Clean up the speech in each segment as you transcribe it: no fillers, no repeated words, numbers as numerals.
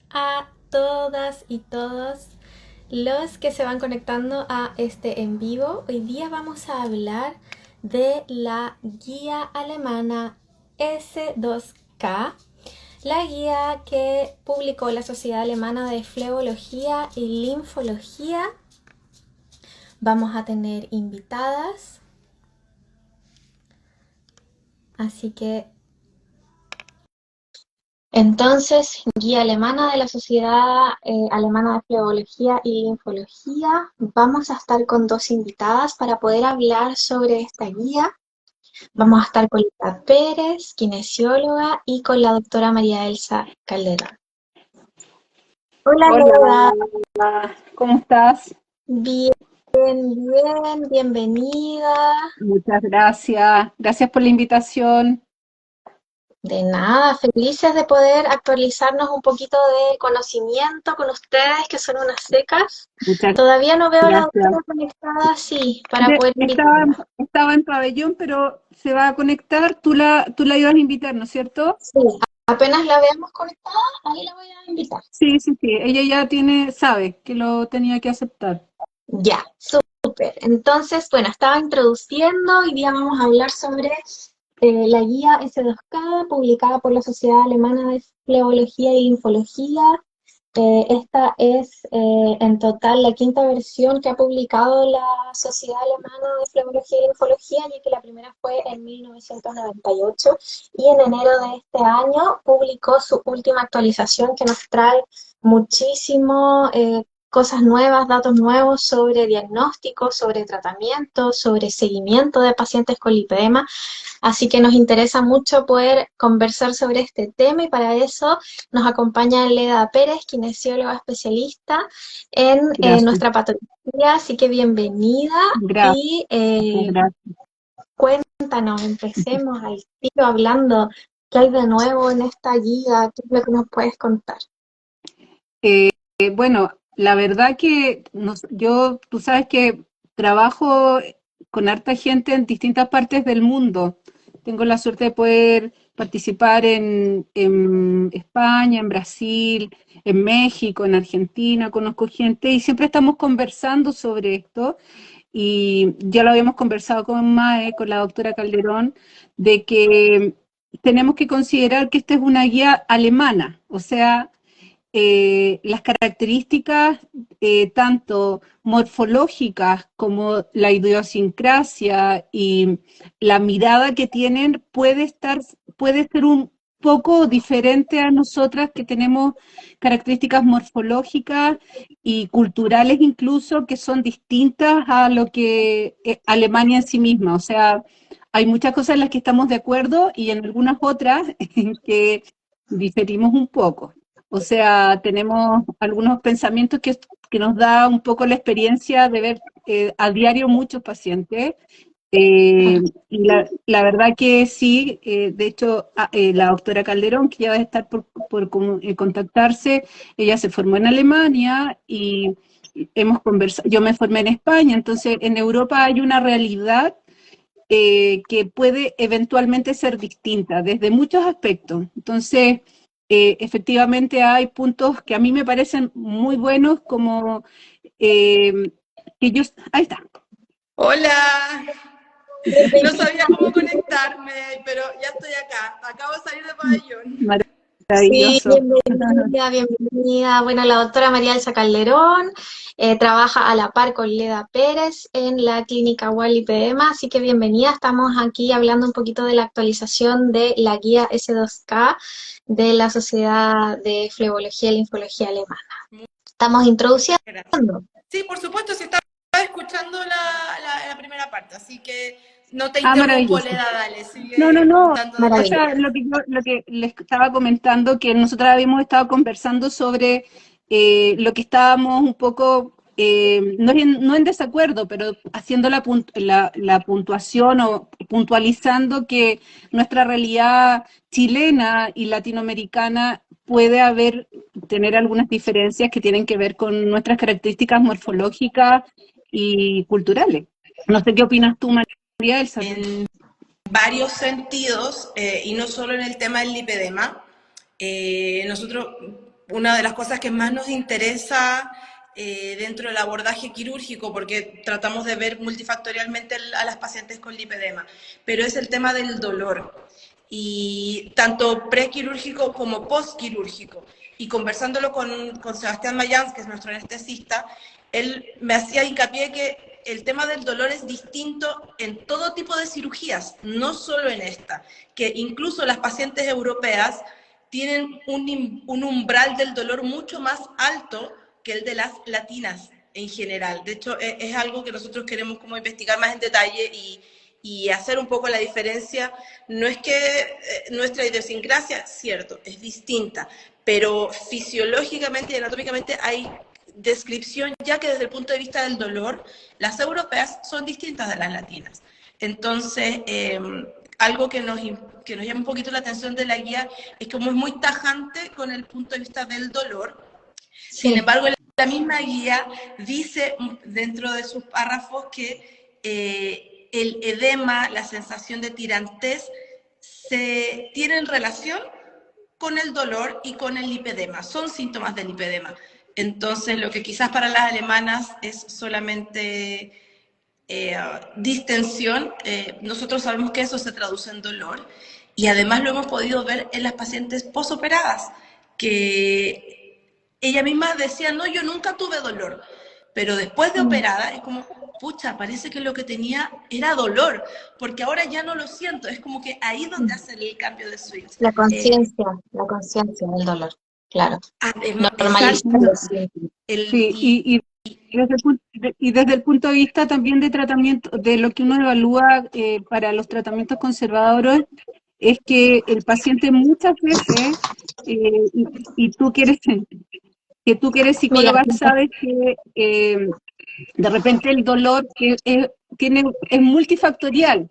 a todas y todos los que se van conectando a este en vivo. Hoy día vamos a hablar de la guía alemana S2K, la guía que publicó la Sociedad Alemana de Flebología y Linfología. Vamos a tener invitadas, así que entonces, guía alemana de la Sociedad Alemana de Flebología y Linfología. Vamos a estar con dos invitadas para poder hablar sobre esta guía. Vamos a estar con Lita Pérez, kinesióloga, y con la doctora María Elsa Calderón. Hola, Lola. Hola, ¿cómo estás? Bien, bien, bienvenida. Muchas gracias. Gracias por la invitación. De nada, felices de poder actualizarnos un poquito de conocimiento con ustedes, que son unas secas. Muchas Todavía no veo a la gracias. doctora conectada, sí, para Mire, poder invitarla. estaba en pabellón, pero se va a conectar. Tú la ibas a invitar, ¿no es cierto? Sí, apenas la veamos conectada, ahí la voy a invitar. Sí, sí, sí. Ella ya sabe que lo tenía que aceptar. Ya, súper. Entonces, bueno, estaba introduciendo, hoy día vamos a hablar sobre la guía S2K, publicada por la Sociedad Alemana de Flebología y Linfología. Esta es en total la quinta versión que ha publicado la Sociedad Alemana de Flebología y Linfología, ya que la primera fue en 1998 y en enero de este año publicó su última actualización que nos trae muchísimo cosas nuevas, datos nuevos sobre diagnóstico, sobre tratamiento, sobre seguimiento de pacientes con lipedema. Así que nos interesa mucho poder conversar sobre este tema y para eso nos acompaña Leda Pérez, kinesióloga especialista en Gracias. nuestra patología, así que bienvenida Gracias, y gracias. cuéntanos, empecemos al tiro hablando qué hay de nuevo en esta guía, qué es lo que nos puedes contar. Bueno, la verdad que tú sabes que trabajo con harta gente en distintas partes del mundo. Tengo la suerte de poder participar en España, en Brasil, en México, en Argentina, conozco gente y siempre estamos conversando sobre esto. Y ya lo habíamos conversado con Mae, con la doctora Calderón, de que tenemos que considerar que esta es una guía alemana, o sea, las características tanto morfológicas como la idiosincrasia y la mirada que tienen puede ser un poco diferente a nosotras que tenemos características morfológicas y culturales incluso que son distintas a lo que Alemania en sí misma. O sea, hay muchas cosas en las que estamos de acuerdo y en algunas otras en que diferimos un poco. O sea, tenemos algunos pensamientos que nos da un poco la experiencia de ver a diario muchos pacientes. Y la verdad que sí, de hecho, la doctora Calderón, que ya va a estar por contactarse, ella se formó en Alemania y hemos conversado, yo me formé en España, entonces en Europa hay una realidad que puede eventualmente ser distinta desde muchos aspectos. Entonces, efectivamente hay puntos que a mí me parecen muy buenos, como eh, que yo... Ahí está. Hola, no sabía cómo conectarme, pero ya estoy acá. Acabo de salir de pabellón. Sí, Maravilloso. bienvenida, bienvenida. Bueno, la doctora María Elsa Calderón trabaja a la par con Leda Pérez en la clínica Wally PDMA, así que bienvenida. Estamos aquí hablando un poquito de la actualización de la guía S2K de la Sociedad de Flebología y Linfología Alemana. Estamos introduciendo. Gracias. Sí, por supuesto, si estaba escuchando la primera parte, así que no te interrumpo, Maravilloso. Leda, dale, No, no, sigue no. contando de O la Maravilla. sea, guía. lo que les estaba comentando, que nosotros habíamos estado conversando sobre lo que estábamos un poco, no en desacuerdo, pero haciendo la puntuación o puntualizando que nuestra realidad chilena y latinoamericana tener algunas diferencias que tienen que ver con nuestras características morfológicas y culturales. No sé qué opinas tú, María Elsa. En varios sentidos, y no solo en el tema del lipedema. Nosotros una de las cosas que más nos interesa dentro del abordaje quirúrgico, porque tratamos de ver multifactorialmente a las pacientes con lipedema, pero es el tema del dolor, y tanto prequirúrgico como postquirúrgico. Y conversándolo con Sebastián Mayans, que es nuestro anestesista, él me hacía hincapié que el tema del dolor es distinto en todo tipo de cirugías, no solo en esta, que incluso las pacientes europeas tienen un umbral del dolor mucho más alto que el de las latinas en general. De hecho, es algo que nosotros queremos como investigar más en detalle y hacer un poco la diferencia. No es que nuestra idiosincrasia, cierto, es distinta, pero fisiológicamente y anatómicamente hay descripción, ya que desde el punto de vista del dolor, las europeas son distintas de las latinas. Entonces, algo que nos llama un poquito la atención de la guía es como es muy tajante con el punto de vista del dolor. Sí. Sin embargo, la misma guía dice dentro de sus párrafos que el edema, la sensación de tirantez, se tienen relación con el dolor y con el lipedema, son síntomas del lipedema. Entonces, lo que quizás para las alemanas es solamente distensión, nosotros sabemos que eso se traduce en dolor, y además lo hemos podido ver en las pacientes posoperadas, que ella misma decía, no, yo nunca tuve dolor, pero después de operada es como, pucha, parece que lo que tenía era dolor, porque ahora ya no lo siento, es como que ahí donde hace el cambio de switch. La conciencia del dolor, claro. Normalizar Exacto. los síntomas. Sí, y desde el punto de vista también de tratamiento, de lo que uno evalúa para los tratamientos conservadores, es que el paciente muchas veces, y tú que eres psicóloga, sabes que de repente el dolor es multifactorial.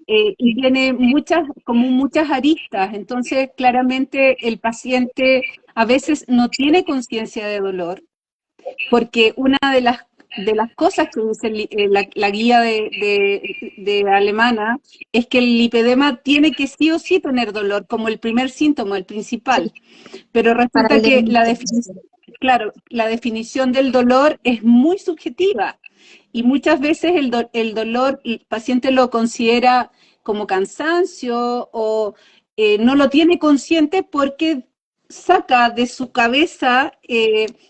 Y tiene muchas aristas, entonces claramente el paciente a veces no tiene conciencia de dolor, porque una de las cosas que dice la guía de alemana es que el lipedema tiene que sí o sí tener dolor como el primer síntoma, el principal, pero resulta que la definición del dolor es muy subjetiva. Y muchas veces el dolor, el paciente lo considera como cansancio o no lo tiene consciente porque saca de su cabeza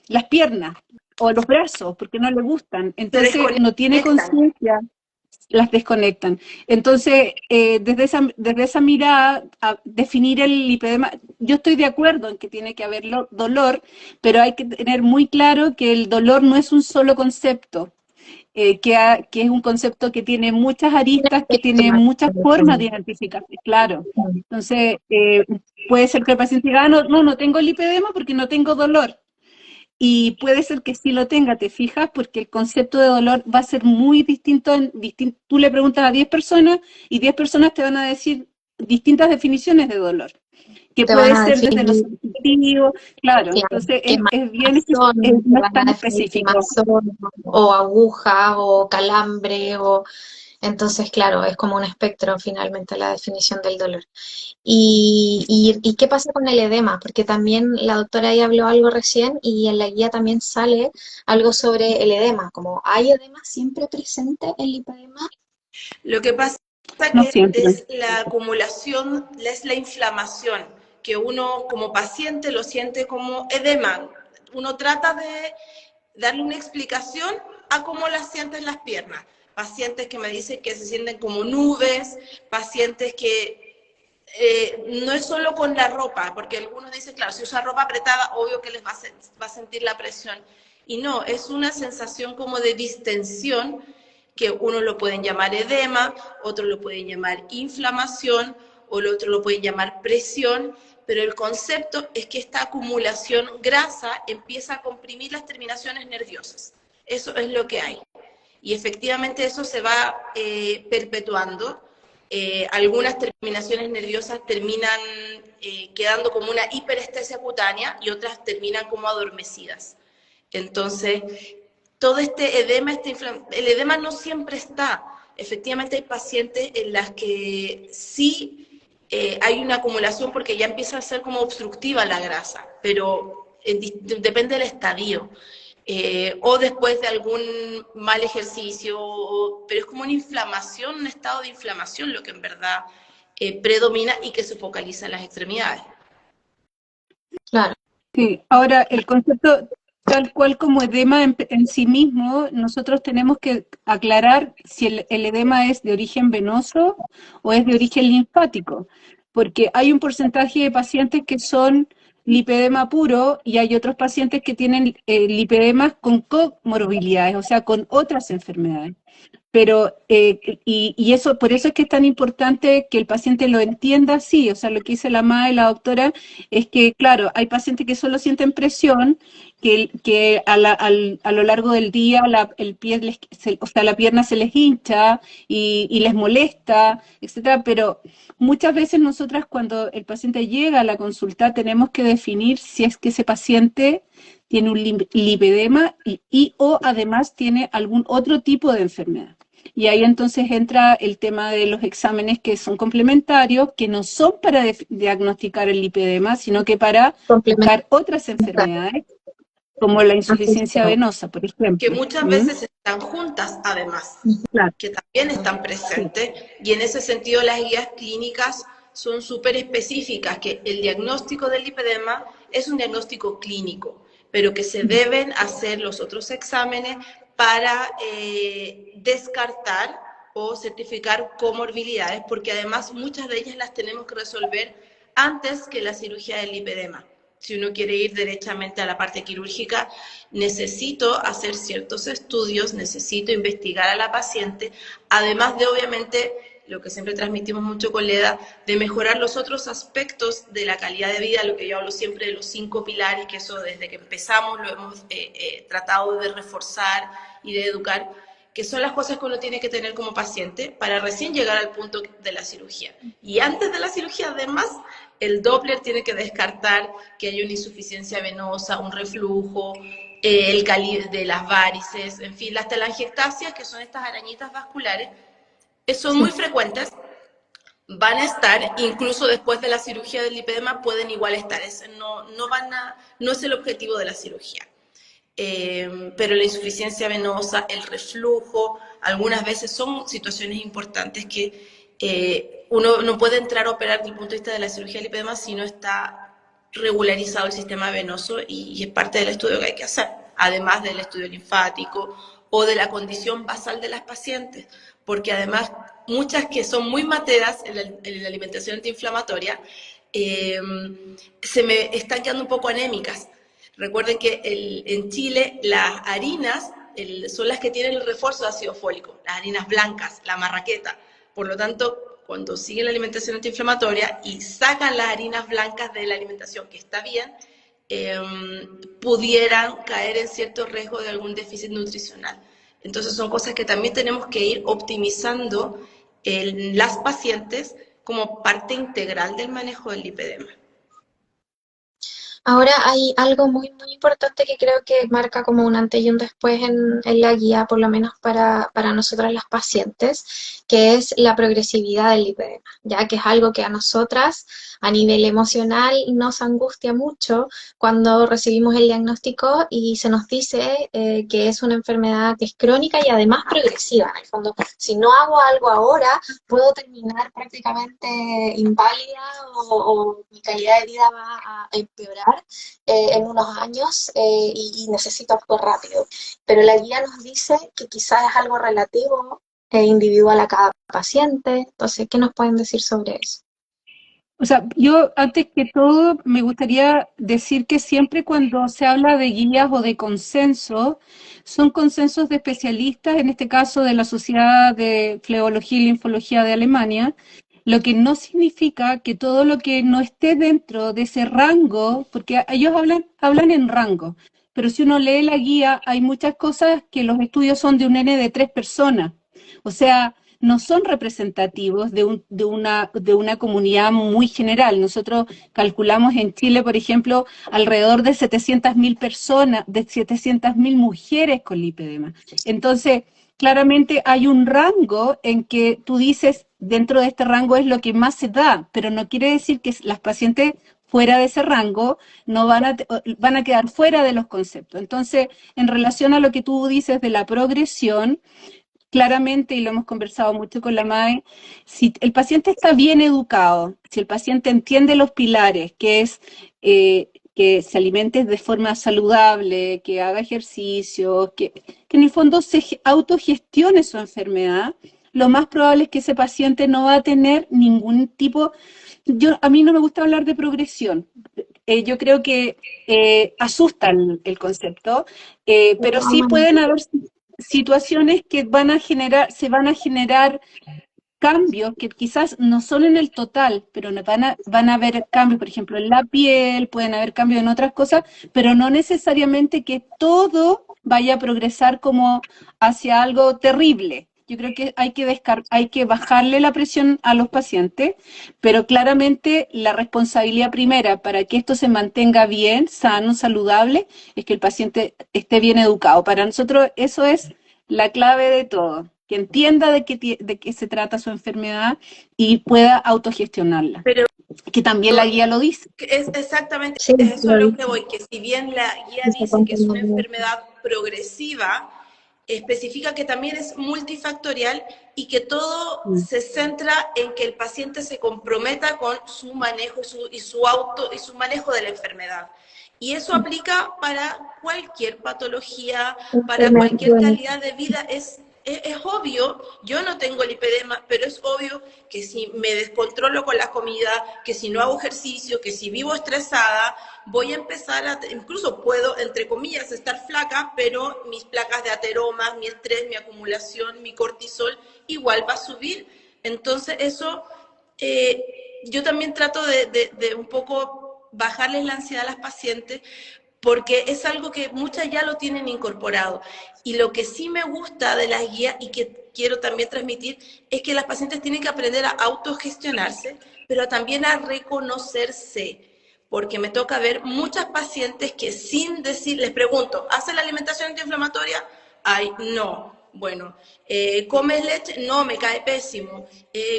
las piernas o los brazos porque no le gustan. Entonces no tiene conciencia, las desconectan. Entonces, desde esa mirada, a definir el lipedema, yo estoy de acuerdo en que tiene que haber dolor, pero hay que tener muy claro que el dolor no es un solo concepto. Que es un concepto que tiene muchas aristas, que tiene muchas formas de identificarse, claro. Entonces, puede ser que el paciente diga, no tengo lipedema porque no tengo dolor. Y puede ser que sí lo tenga, ¿te fijas? Porque el concepto de dolor va a ser muy distinto. Tú le preguntas a 10 personas y 10 personas te van a decir distintas definiciones de dolor, que puede ser desde lo subjetivo, claro, sí, entonces es bien no es tan específico. O aguja, o calambre, entonces, claro, es como un espectro finalmente la definición del dolor. ¿Y qué pasa con el edema? Porque también la doctora ahí habló algo recién y en la guía también sale algo sobre el edema, como ¿hay edema siempre presente el lipedema? Lo que pasa no que siempre. Es la acumulación, es la inflamación, que uno como paciente lo siente como edema. Uno trata de darle una explicación a cómo las sienten las piernas. Pacientes que me dicen que se sienten como nubes, pacientes que no es solo con la ropa, porque algunos dicen, claro, si usa ropa apretada, obvio que les va a sentir la presión. Y no, es una sensación como de distensión, que uno lo pueden llamar edema, otros lo pueden llamar inflamación, o el otro lo pueden llamar presión, pero el concepto es que esta acumulación grasa empieza a comprimir las terminaciones nerviosas. Eso es lo que hay. Y efectivamente eso se va perpetuando. Algunas terminaciones nerviosas terminan quedando como una hiperestesia cutánea y otras terminan como adormecidas. Entonces, todo este edema, el edema no siempre está. Efectivamente hay pacientes en las que sí hay una acumulación porque ya empieza a ser como obstructiva la grasa, pero depende del estadio. O después de algún mal ejercicio, pero es como una inflamación, un estado de inflamación lo que en verdad predomina y que se focaliza en las extremidades. Claro. Sí, ahora el concepto tal cual como edema en sí mismo, nosotros tenemos que aclarar si el edema es de origen venoso o es de origen linfático, porque hay un porcentaje de pacientes que son lipedema puro y hay otros pacientes que tienen lipedemas con comorbilidades, o sea, con otras enfermedades. Pero, y eso, por eso es que es tan importante que el paciente lo entienda así, o sea, lo que dice la MAE y la doctora es que, claro, hay pacientes que solo sienten presión, que a lo largo del día el pie o sea, la pierna se les hincha y les molesta, etcétera, pero muchas veces nosotras cuando el paciente llega a la consulta tenemos que definir si es que ese paciente tiene un lipedema o además tiene algún otro tipo de enfermedad. Y ahí entonces entra el tema de los exámenes que son complementarios, que no son para diagnosticar el lipedema, sino que para buscar otras enfermedades, como la insuficiencia venosa, por ejemplo. Que muchas veces están juntas, además, claro, que también están presentes, y en ese sentido las guías clínicas son súper específicas, que el diagnóstico del lipedema es un diagnóstico clínico, pero que se deben hacer los otros exámenes para descartar o certificar comorbilidades, porque además muchas de ellas las tenemos que resolver antes que la cirugía del lipedema. Si uno quiere ir derechamente a la parte quirúrgica, necesito hacer ciertos estudios, necesito investigar a la paciente, además de obviamente lo que siempre transmitimos mucho con Leda, de mejorar los otros aspectos de la calidad de vida, lo que yo hablo siempre de los 5 pilares, que eso desde que empezamos lo hemos tratado de reforzar y de educar, que son las cosas que uno tiene que tener como paciente para recién llegar al punto de la cirugía. Y antes de la cirugía, además, el Doppler tiene que descartar que hay una insuficiencia venosa, un reflujo, el calibre de las varices, en fin, las telangiectasias, que son estas arañitas vasculares, son muy frecuentes, van a estar, incluso después de la cirugía del lipedema, pueden igual estar, no es el objetivo de la cirugía. Pero la insuficiencia venosa, el reflujo, algunas veces son situaciones importantes que uno no puede entrar a operar desde el punto de vista de la cirugía del lipedema si no está regularizado el sistema venoso y es parte del estudio que hay que hacer, además del estudio linfático o de la condición basal de las pacientes, porque además muchas que son muy materas en la alimentación antiinflamatoria se me están quedando un poco anémicas. Recuerden que en Chile las harinas son las que tienen el refuerzo de ácido fólico, las harinas blancas, la marraqueta. Por lo tanto, cuando siguen la alimentación antiinflamatoria y sacan las harinas blancas de la alimentación, que está bien, pudieran caer en cierto riesgo de algún déficit nutricional. Entonces son cosas que también tenemos que ir optimizando en las pacientes como parte integral del manejo del lipedema. Ahora hay algo muy, muy importante que creo que marca como un antes y un después en la guía, por lo menos para nosotras las pacientes, que es la progresividad del lipedema, ya que es algo que a nosotras a nivel emocional nos angustia mucho cuando recibimos el diagnóstico y se nos dice que es una enfermedad que es crónica y además progresiva. En el fondo, si no hago algo ahora, puedo terminar prácticamente inválida o mi calidad de vida va a empeorar en unos años y necesito actuar rápido. Pero la guía nos dice que quizás es algo relativo e individual a cada paciente. Entonces, ¿qué nos pueden decir sobre eso? O sea, yo antes que todo me gustaría decir que siempre cuando se habla de guías o de consenso, son consensos de especialistas, en este caso de la Sociedad de Flebología y Linfología de Alemania, lo que no significa que todo lo que no esté dentro de ese rango, porque ellos hablan en rango, pero si uno lee la guía hay muchas cosas que los estudios son de un N de 3 personas, o sea, no son representativos de una comunidad muy general. Nosotros calculamos en Chile, por ejemplo, alrededor de 700.000 personas, de 700.000 mujeres con lipedema. Entonces, claramente hay un rango en que tú dices, dentro de este rango es lo que más se da, pero no quiere decir que las pacientes fuera de ese rango, no van a quedar fuera de los conceptos. Entonces, en relación a lo que tú dices de la progresión, claramente, y lo hemos conversado mucho con la MAE, si el paciente está bien educado, si el paciente entiende los pilares, que es que se alimente de forma saludable, que haga ejercicio, que en el fondo se autogestione su enfermedad, lo más probable es que ese paciente no va a tener ningún tipo. A mí no me gusta hablar de progresión. Yo creo que asusta el concepto, De pero todas sí maneras. pueden haber situaciones que se van a generar cambios que quizás no son en el total, pero van a haber cambios, por ejemplo, en la piel, pueden haber cambios en otras cosas, pero no necesariamente que todo vaya a progresar como hacia algo terrible. Yo creo que hay que bajarle la presión a los pacientes, pero claramente la responsabilidad primera para que esto se mantenga bien, sano, saludable, es que el paciente esté bien educado. Para nosotros eso es la clave de todo, que entienda de qué se trata su enfermedad y pueda autogestionarla. Pero Que también la guía lo dice. es exactamente, Sí, eso es lo lo dice, que voy, que si bien la guía esa dice que es una continuidad. enfermedad progresiva, especifica que también es multifactorial y que todo se centra en que el paciente se comprometa con su manejo y su manejo de la enfermedad. Y eso aplica para cualquier patología, para Enfermedad cualquier crónica. calidad de vida. Es obvio, yo no tengo lipedema, pero es obvio que si me descontrolo con la comida, que si no hago ejercicio, que si vivo estresada, voy a empezar incluso puedo, entre comillas, estar flaca, pero mis placas de ateromas, mi estrés, mi acumulación, mi cortisol, igual va a subir. Entonces eso, yo también trato de un poco bajarles la ansiedad a las pacientes, porque es algo que muchas ya lo tienen incorporado. Y lo que sí me gusta de las guías y que quiero también transmitir es que las pacientes tienen que aprender a autogestionarse, pero también a reconocerse, porque me toca ver muchas pacientes que sin decir, les pregunto, ¿hace la alimentación antiinflamatoria? Ay, no. Bueno, ¿comes leche? No, me cae pésimo.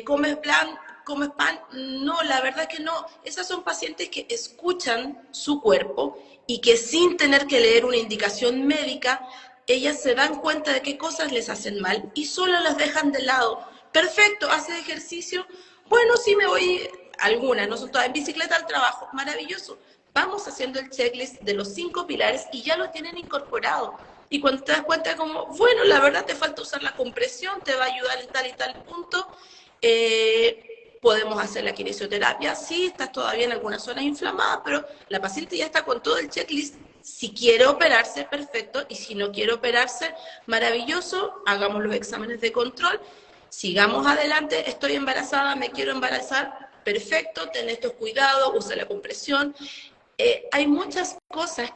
¿Comes pan? No, la verdad que no. Esas son pacientes que escuchan su cuerpo y que sin tener que leer una indicación médica, ellas se dan cuenta de qué cosas les hacen mal y solo las dejan de lado. Perfecto, ¿haces ejercicio? Bueno, sí me voy, algunas, no son todas, en bicicleta al trabajo, maravilloso. Vamos haciendo el checklist de los 5 pilares y ya lo tienen incorporado. Y cuando te das cuenta como, bueno, la verdad te falta usar la compresión, te va a ayudar en tal y tal punto, podemos hacer la kinesioterapia, sí, estás todavía en algunas zonas inflamadas, pero la paciente ya está con todo el checklist. Si quiere operarse, perfecto, y si no quiere operarse, maravilloso, hagamos los exámenes de control, sigamos adelante, estoy embarazada, me quiero embarazar, perfecto, ten estos cuidados, usa la compresión. Hay muchas cosas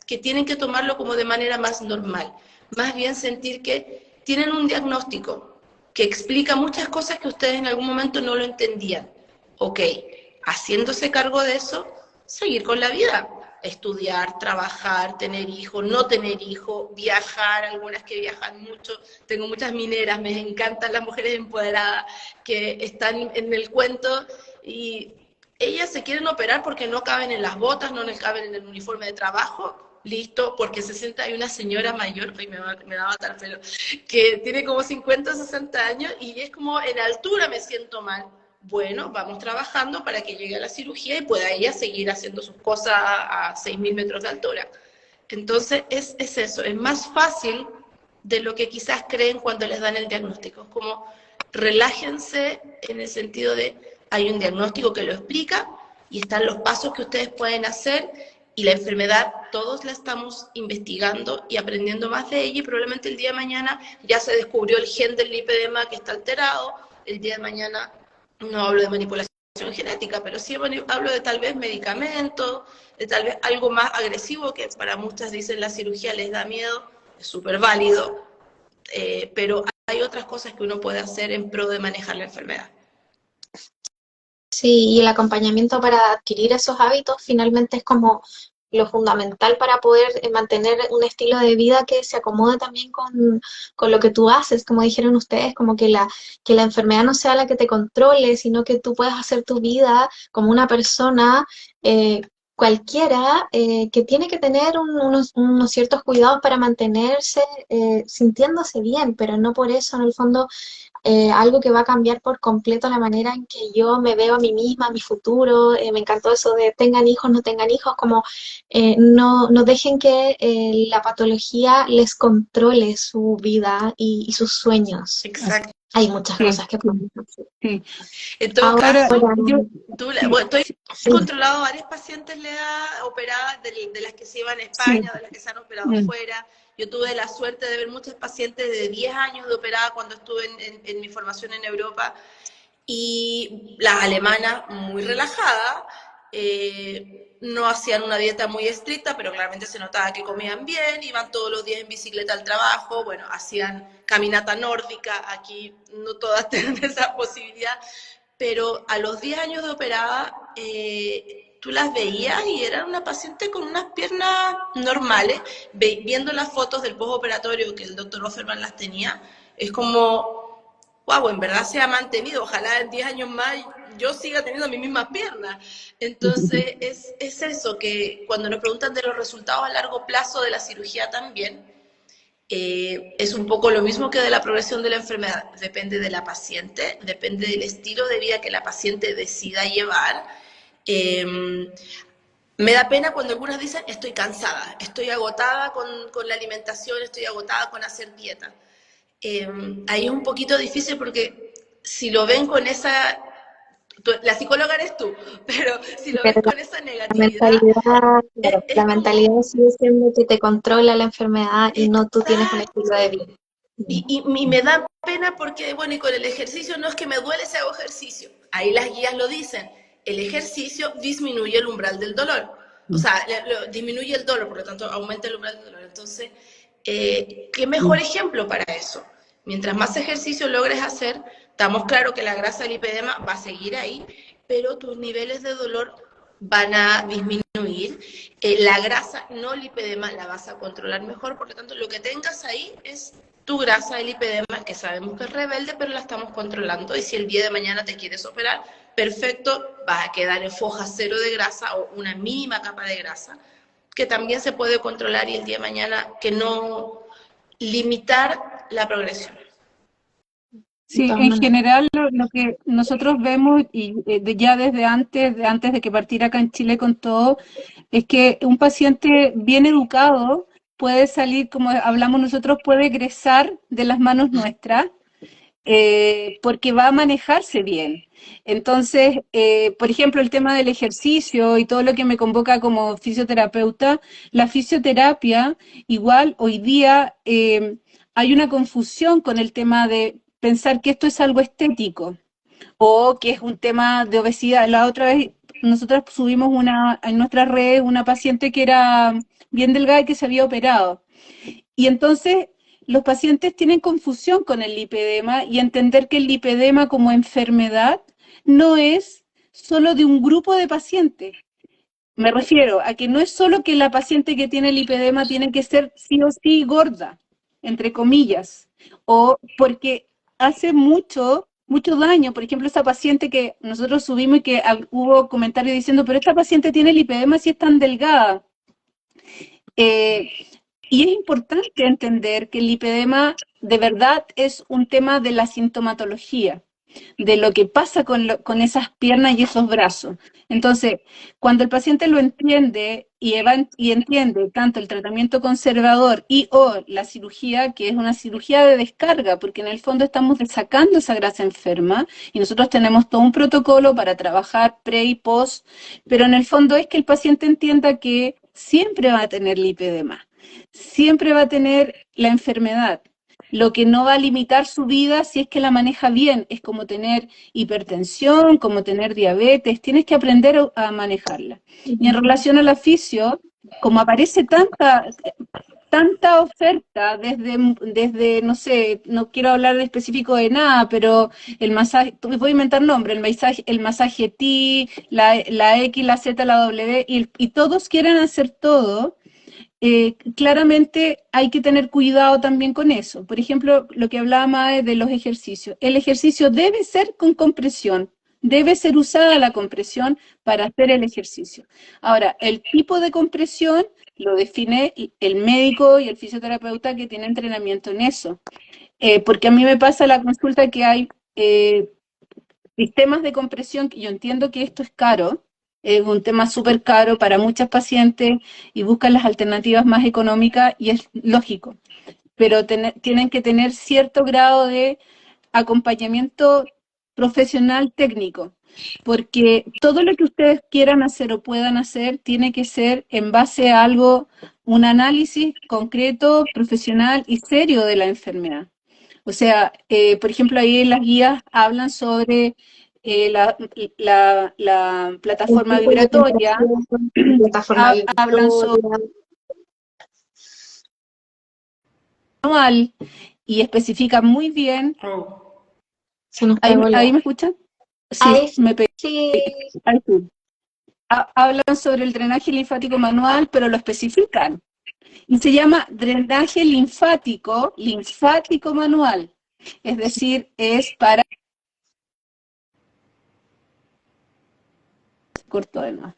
que tienen que tomarlo como de manera más normal, más bien sentir que tienen un diagnóstico que explica muchas cosas que ustedes en algún momento no lo entendían. Ok, haciéndose cargo de eso, seguir con la vida, estudiar, trabajar, tener hijos, no tener hijos, viajar, algunas que viajan mucho, tengo muchas mineras, me encantan las mujeres empoderadas que están en el cuento y ellas se quieren operar porque no caben en las botas, no caben en el uniforme de trabajo, listo, porque se sienta, hay una señora mayor, hoy me va a matar, pero que tiene como 50 o 60 años y es como en altura me siento mal. Bueno, vamos trabajando para que llegue a la cirugía y pueda ella seguir haciendo sus cosas a 6.000 metros de altura. Entonces es eso, es más fácil de lo que quizás creen cuando les dan el diagnóstico. Es como relájense en el sentido de hay un diagnóstico que lo explica y están los pasos que ustedes pueden hacer y la enfermedad todos la estamos investigando y aprendiendo más de ella y probablemente el día de mañana ya se descubrió el gen del lipedema que está alterado, el día de mañana no hablo de manipulación genética, pero sí hablo de tal vez medicamentos, de tal vez algo más agresivo que para muchas dicen la cirugía les da miedo, es súper válido, pero hay otras cosas que uno puede hacer en pro de manejar la enfermedad. Sí, y el acompañamiento para adquirir esos hábitos finalmente es como lo fundamental para poder mantener un estilo de vida que se acomode también con lo que tú haces, como dijeron ustedes, como que la enfermedad no sea la que te controle, sino que tú puedas hacer tu vida como una persona cualquiera que tiene que tener unos ciertos cuidados para mantenerse sintiéndose bien, pero no por eso en el fondo algo que va a cambiar por completo la manera en que yo me veo a mí misma, a mi futuro. Me encantó eso de tengan hijos, no tengan hijos, como no dejen que la patología les controle su vida y sus sueños. Exacto. Hay muchas cosas que podemos hacer. Sí. En todo Ahora, caso, yo, tú sí, has controlado varias pacientes operadas, de las que se iban a España, de las que se han operado fuera. Yo tuve la suerte de ver muchas pacientes de 10 años de operada cuando estuve en mi formación en Europa, y las alemanas muy relajadas, no hacían una dieta muy estricta, pero claramente se notaba que comían bien, iban todos los días en bicicleta al trabajo, bueno, hacían caminata nórdica, aquí no todas tienen esa posibilidad, pero a los 10 años de operada, tú las veías y eran una paciente con unas piernas normales, viendo las fotos del postoperatorio que el doctor Offerman las tenía, es como, wow, en verdad se ha mantenido, ojalá en 10 años más yo siga teniendo mis mismas piernas. Entonces, es eso, que cuando nos preguntan de los resultados a largo plazo de la cirugía también, es un poco lo mismo que de la progresión de la enfermedad. Depende de la paciente, depende del estilo de vida que la paciente decida llevar. Me da pena cuando algunas dicen, estoy cansada, estoy agotada con la alimentación, estoy agotada con hacer dieta. Ahí es un poquito difícil porque si lo ven con esa... la psicóloga eres tú, pero si lo ves Pero con esa la negatividad, mentalidad, es la como... mentalidad sigue siendo que te controla la enfermedad y no tú tienes un estilo de vida. Y me da pena porque, bueno, y con el ejercicio no es que me duele si hago ejercicio. Ahí las guías lo dicen. El ejercicio disminuye el umbral del dolor. O sea, disminuye el dolor, por lo tanto, aumenta el umbral del dolor. Entonces, ¿qué mejor ejemplo para eso? Mientras más ejercicio logres hacer, estamos claros que la grasa del lipedema va a seguir ahí, pero tus niveles de dolor van a disminuir. La grasa no lipedema la vas a controlar mejor, por lo tanto, lo que tengas ahí es tu grasa del lipedema, que sabemos que es rebelde, pero la estamos controlando, y si el día de mañana te quieres operar, perfecto, vas a quedar en foja cero de grasa o una mínima capa de grasa, que también se puede controlar, y el día de mañana que no limitar la progresión. sí, en general lo que nosotros vemos, y ya desde antes de que partiera acá en Chile con todo, es que un paciente bien educado puede salir, como hablamos nosotros, puede egresar de las manos nuestras, porque va a manejarse bien. Entonces, por ejemplo, el tema del ejercicio y todo lo que me convoca como fisioterapeuta, la fisioterapia, igual hoy día hay una confusión con el tema de pensar que esto es algo estético o que es un tema de obesidad. La otra vez nosotros subimos en nuestra red una paciente que era bien delgada y que se había operado. Y entonces los pacientes tienen confusión con el lipedema, y entender que el lipedema como enfermedad no es solo de un grupo de pacientes. Me refiero a que no es solo que la paciente que tiene lipedema tiene que ser sí o sí gorda, entre comillas, o porque hace mucho daño. Por ejemplo, esa paciente que nosotros subimos y que hubo comentarios diciendo, pero esta paciente tiene lipedema si es tan delgada. Y es importante entender que el lipedema de verdad es un tema de la sintomatología, de lo que pasa con esas piernas y esos brazos. Entonces, cuando el paciente lo entiende y entiende tanto el tratamiento conservador o la cirugía, que es una cirugía de descarga, porque en el fondo estamos sacando esa grasa enferma, y nosotros tenemos todo un protocolo para trabajar pre y post, pero en el fondo es que el paciente entienda que siempre va a tener lipedema, siempre va a tener la enfermedad. Lo que no va a limitar su vida, si es que la maneja bien, es como tener hipertensión, como tener diabetes, tienes que aprender a manejarla. Y en relación a la fisio, como aparece tanta oferta desde, no sé, no quiero hablar de específico de nada, pero el masaje, voy a inventar nombre, el masaje T, la X, la Z, la W, y todos quieren hacer todo. Claramente hay que tener cuidado también con eso. Por ejemplo, lo que hablaba Mae de los ejercicios. El ejercicio debe ser con compresión, debe ser usada la compresión para hacer el ejercicio. Ahora, el tipo de compresión lo define el médico y el fisioterapeuta que tiene entrenamiento en eso. Porque a mí me pasa la consulta que hay sistemas de compresión, que yo entiendo que esto es caro, es un tema súper caro para muchas pacientes y buscan las alternativas más económicas y es lógico, pero tienen que tener cierto grado de acompañamiento profesional técnico, porque todo lo que ustedes quieran hacer o puedan hacer tiene que ser en base a algo, un análisis concreto, profesional y serio de la enfermedad. O sea, por ejemplo, ahí en las guías hablan sobre la El plataforma tipo de vibratoria, compresión, plataforma hablan sobre vibratoria. manual y especifican muy bien. Oh. Se nos ¿Ahí, pegó ahí la... me escuchan? Sí, Ahí me pegué. sí. Ahí sí. Hablan sobre el drenaje linfático manual, pero lo especifican. Y se llama drenaje linfático manual. Es decir, es para corto de más.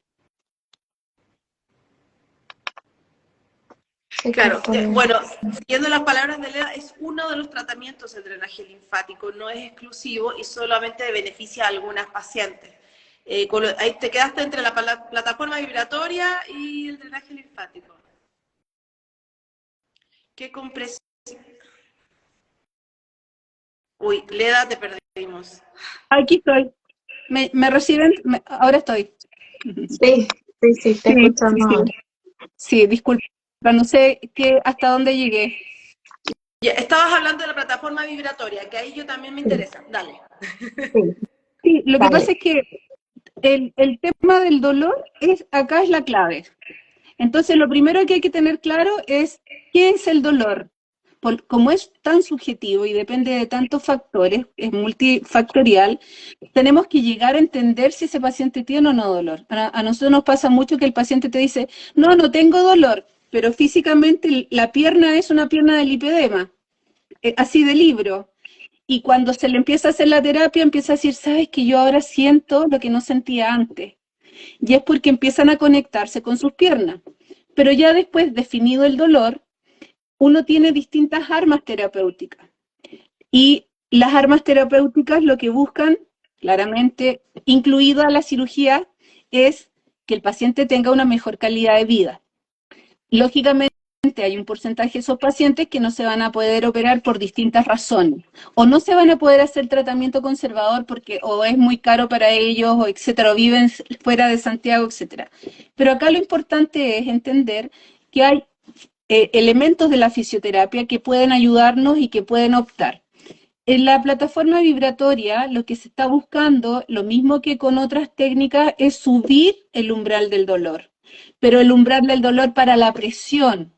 Se Claro, cortó la- bueno, siguiendo las palabras de Lea, es uno de los tratamientos del drenaje linfático, no es exclusivo y solamente beneficia a algunas pacientes. Ahí te quedaste entre la plataforma vibratoria y el drenaje linfático. ¿Qué compresión? Uy, Leda, te perdimos. Aquí estoy. ¿Me reciben? Ahora estoy. Sí, sí, sí, te Sí, sí, escuchamos sí. ahora. Sí, disculpa, no sé hasta dónde llegué. Ya, estabas hablando de la plataforma vibratoria, que ahí yo también me Sí, interesa. Dale. sí, Sí, lo que pasa dale. es que el tema del dolor acá es la clave. Entonces, lo primero que hay que tener claro es qué es el dolor. Como es tan subjetivo y depende de tantos factores, es multifactorial, tenemos que llegar a entender si ese paciente tiene o no dolor. A nosotros nos pasa mucho que el paciente te dice, no, no tengo dolor, pero físicamente la pierna es una pierna de lipedema, así de libro. Y cuando se le empieza a hacer la terapia, empieza a decir, sabes que yo ahora siento lo que no sentía antes. Y es porque empiezan a conectarse con sus piernas. Pero ya después, definido el dolor, uno tiene distintas armas terapéuticas. Y las armas terapéuticas lo que buscan, claramente, incluida la cirugía, es que el paciente tenga una mejor calidad de vida. Lógicamente, hay un porcentaje de esos pacientes que no se van a poder operar por distintas razones, o no se van a poder hacer tratamiento conservador porque o es muy caro para ellos, o etcétera, o viven fuera de Santiago, etcétera. Pero acá lo importante es entender que hay elementos de la fisioterapia que pueden ayudarnos y que pueden optar. En la plataforma vibratoria, lo que se está buscando, lo mismo que con otras técnicas, es subir el umbral del dolor, pero el umbral del dolor para la presión,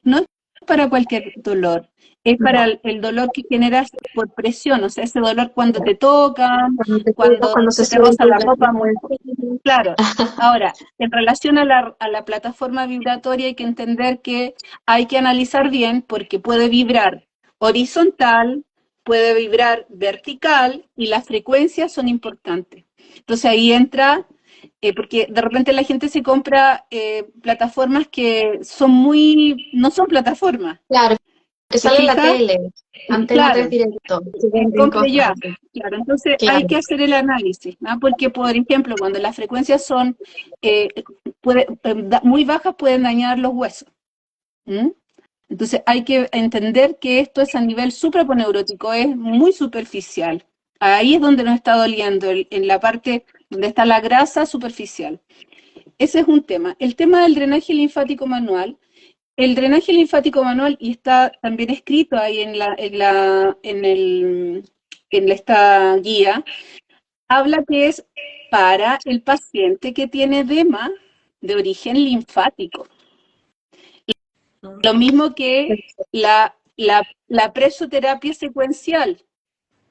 no es para cualquier dolor, es para No, el dolor que generas por presión, o sea, ese dolor cuando te tocan, cuando cuando se se te sube el roza la ropa, muy pulgar. claro. Ahora, en relación a la plataforma vibratoria hay que entender que hay que analizar bien porque puede vibrar horizontal, puede vibrar vertical y las frecuencias son importantes. Entonces ahí entra porque de repente la gente se compra plataformas que son no son plataformas. Claro, que ¿Te sale en la fijas? tele, Antena 3 Claro, directo, que venden compre cosas ya. así. Claro, entonces hay Claro, que hacer el análisis, ¿no? Porque, por ejemplo, cuando las frecuencias son eh, muy bajas, pueden dañar los huesos. ¿Mm? Entonces hay que entender que esto es a nivel supraponeurótico, es muy superficial. Ahí es donde nos está doliendo, en la parte donde está la grasa superficial. Ese es un tema. El tema del drenaje linfático manual. El drenaje linfático manual, y está también escrito ahí en esta guía, habla que es para el paciente que tiene edema de origen linfático. Lo mismo que la presoterapia secuencial,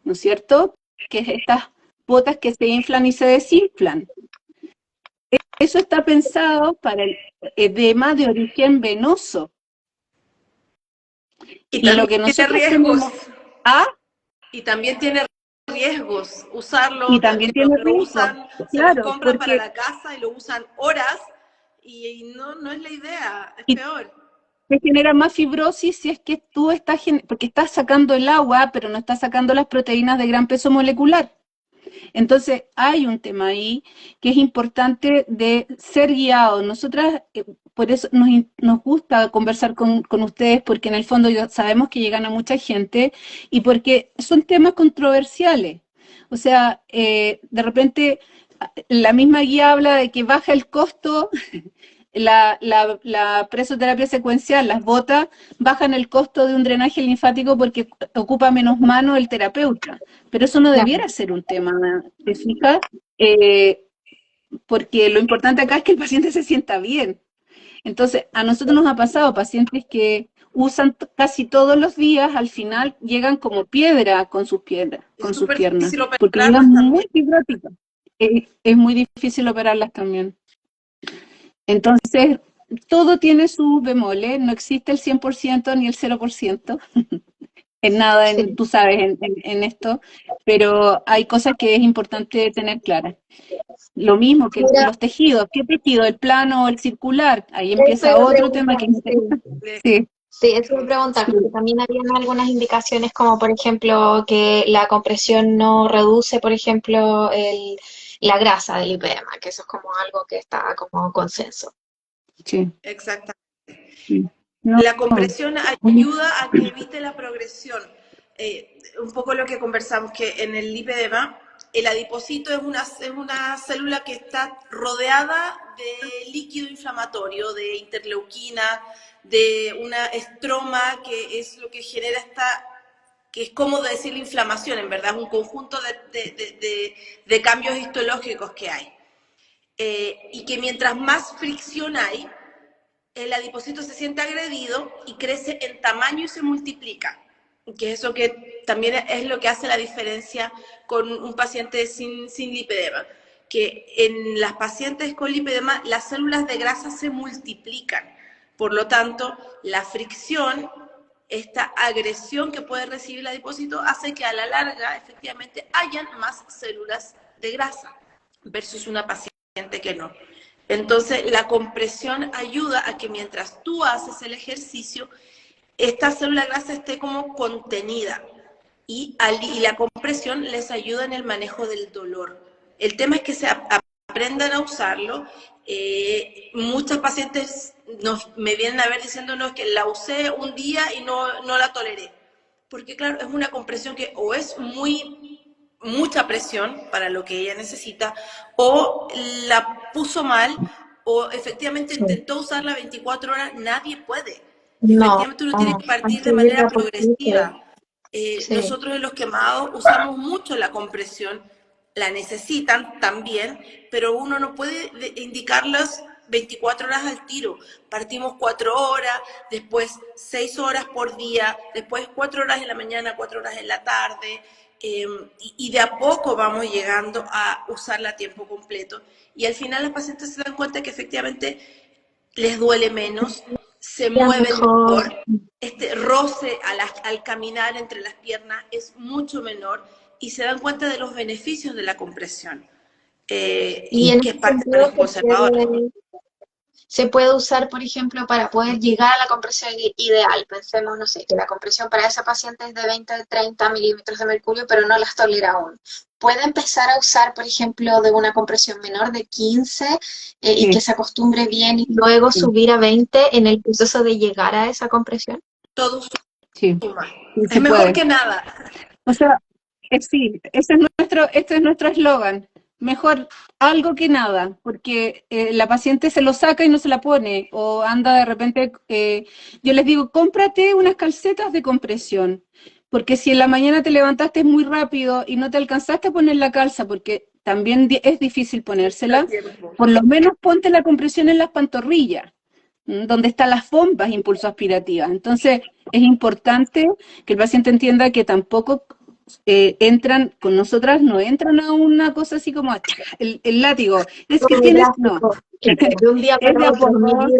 ¿no es cierto? Que es estas botas que se inflan y se desinflan. Eso está pensado para el edema de origen venoso. Y Y lo también que tiene nosotros riesgos. tenemos... ¿Ah? Y también tiene riesgos usarlo, Y también que tiene lo riesgo, usan, se los claro, compran para porque la casa y lo usan horas y no es la idea, es y peor. te genera más fibrosis si es que tú estás, porque estás sacando el agua, pero no estás sacando las proteínas de gran peso molecular. Entonces, hay un tema ahí que es importante de ser guiado. Nosotras, por eso nos gusta conversar con ustedes, porque en el fondo ya sabemos que llegan a mucha gente y porque son temas controversiales. O sea, de repente la misma guía habla de que baja el costo, la presoterapia secuencial, las botas, bajan el costo de un drenaje linfático porque ocupa menos mano el terapeuta. Pero eso no Claro. debiera ser un tema, ¿te fijas? Porque lo importante acá es que el paciente se sienta bien. Entonces, a nosotros nos ha pasado pacientes que usan casi todos los días, al final llegan como piedra con sus Es sus súper piernas, difícil porque llegan operarlas muy también. fibróticas. Es muy difícil operarlas también. Entonces, todo tiene sus bemoles, no existe el 100% ni el 0%, en nada, Sí. tú sabes, en esto, pero hay cosas que es importante tener claras. Lo mismo que Mira, los tejidos, ¿qué tejido? ¿El plano o el circular? Ahí eso empieza iba a otro tema preguntar, que me interesa. sí. Sí, Sí, eso iba a preguntar, sí, porque también habían algunas indicaciones como, por ejemplo, que la compresión no reduce, por ejemplo, la grasa del lipedema, que eso es como algo que está como consenso. sí. Exactamente. Sí. No, La compresión ayuda a que evite la progresión. Un poco lo que conversamos, que en el lipedema, el adipocito es una célula que está rodeada de líquido inflamatorio, de interleuquina, de una estroma, que es lo que genera que es cómodo decir la inflamación, en verdad, es un conjunto de cambios histológicos que hay. Y que mientras más fricción hay, el adipocito se siente agredido y crece en tamaño y se multiplica, que es eso que también es lo que hace la diferencia con un paciente sin lipedema, que en las pacientes con lipedema las células de grasa se multiplican, por lo tanto la fricción, esta agresión que puede recibir el adipocito hace que a la larga efectivamente hayan más células de grasa versus una paciente que no. Entonces, la compresión ayuda a que mientras tú haces el ejercicio, esta célula grasa esté como contenida y la compresión les ayuda en el manejo del dolor. El tema es que se aprendan a usarlo. Muchas pacientes me vienen a ver diciéndonos que la usé un día y no la toleré. Porque claro, es una compresión que o es mucha presión para lo que ella necesita, o la puso mal, o efectivamente Sí. intentó usarla 24 horas, nadie puede. No, Efectivamente uno tiene que hay partir que de ir de manera a poquito. progresiva. Sí. Nosotros en los quemados usamos mucho la compresión, la necesitan también, pero uno no puede indicarlas 24 horas al tiro. Partimos 4 horas, después 6 horas por día, después 4 horas en la mañana, 4 horas en la tarde, y de a poco vamos llegando a usarla a tiempo completo. Y al final las pacientes se dan cuenta que efectivamente les duele menos, se Ya mueven mejor. mejor, este roce al caminar entre las piernas es mucho menor y se dan cuenta de los beneficios de la compresión, Y en que es ese parte de sentido los conservadores. se puede usar, por ejemplo, para poder llegar a la compresión ideal. Pensemos, no sé, que la compresión para esa paciente es de 20 a 30 milímetros de mercurio, pero no las tolera aún. ¿Puede empezar a usar, por ejemplo, de una compresión menor de 15 y que Sí, se acostumbre bien y luego sí, subir a 20 en el proceso de llegar a esa compresión? Todo sí, suma. sí Es se mejor puede. que nada. O sea, sí, este es nuestro eslogan. Mejor algo que nada, porque la paciente se lo saca y no se la pone, o anda de repente, yo les digo, cómprate unas calcetas de compresión, porque si en la mañana te levantaste muy rápido y no te alcanzaste a poner la calza, porque también es difícil ponérsela, por lo menos ponte la compresión en las pantorrillas, donde están las bombas impulso-aspirativas. Entonces, es importante que el paciente entienda que tampoco entran, con nosotras no entran a una cosa así como el látigo. Es que Muy tienes, no, drástico, que de un día es de para a otro, mi poco, vida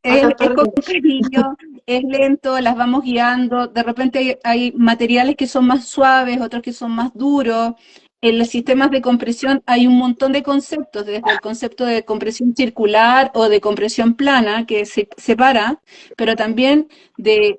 vas a es con perder. cariño, es lento, las vamos guiando. De repente hay materiales que son más suaves, otros que son más duros. En los sistemas de compresión hay un montón de conceptos, desde el concepto de compresión circular o de compresión plana, que se separa, pero también de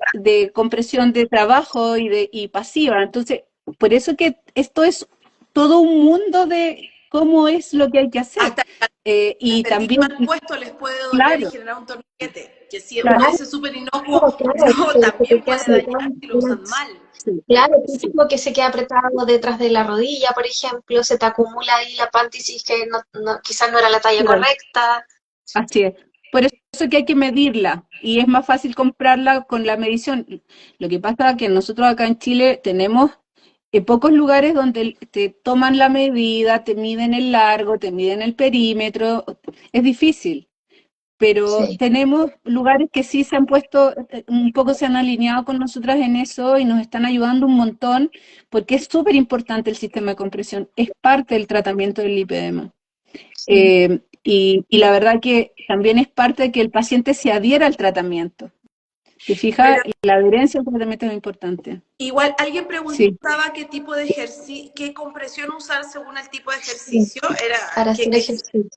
compresión de trabajo y pasiva. Entonces, por eso que esto es todo un mundo de cómo es lo que hay que hacer. Hasta Y el también, mal puesto les puede doler y claro, generar un torniquete, que si uno claro, dice súper inocuo, Claro, no, que te también queda puede apretado dañar si lo usan mal. sí, claro, sí, típico que se queda apretado detrás de la rodilla, por ejemplo, se te acumula ahí la panties que quizás no era la talla claro, correcta. así es. Por eso que hay que medirla y es más fácil comprarla con la medición. Lo que pasa es que nosotros acá en Chile tenemos pocos lugares donde te toman la medida, te miden el largo, te miden el perímetro. Es difícil, pero Sí, tenemos lugares que sí se han puesto, un poco se han alineado con nosotras en eso y nos están ayudando un montón, porque es súper importante el sistema de compresión, es parte del tratamiento del lipedema. sí. Y la verdad que también es parte de que el paciente se adhiera al tratamiento. ¿Te fijas? Pero La adherencia al tratamiento es muy importante. igual alguien Sí, preguntaba qué tipo de ejercicio, qué compresión usar según el tipo de Sí, ejercicio, era para hacer ejercicio.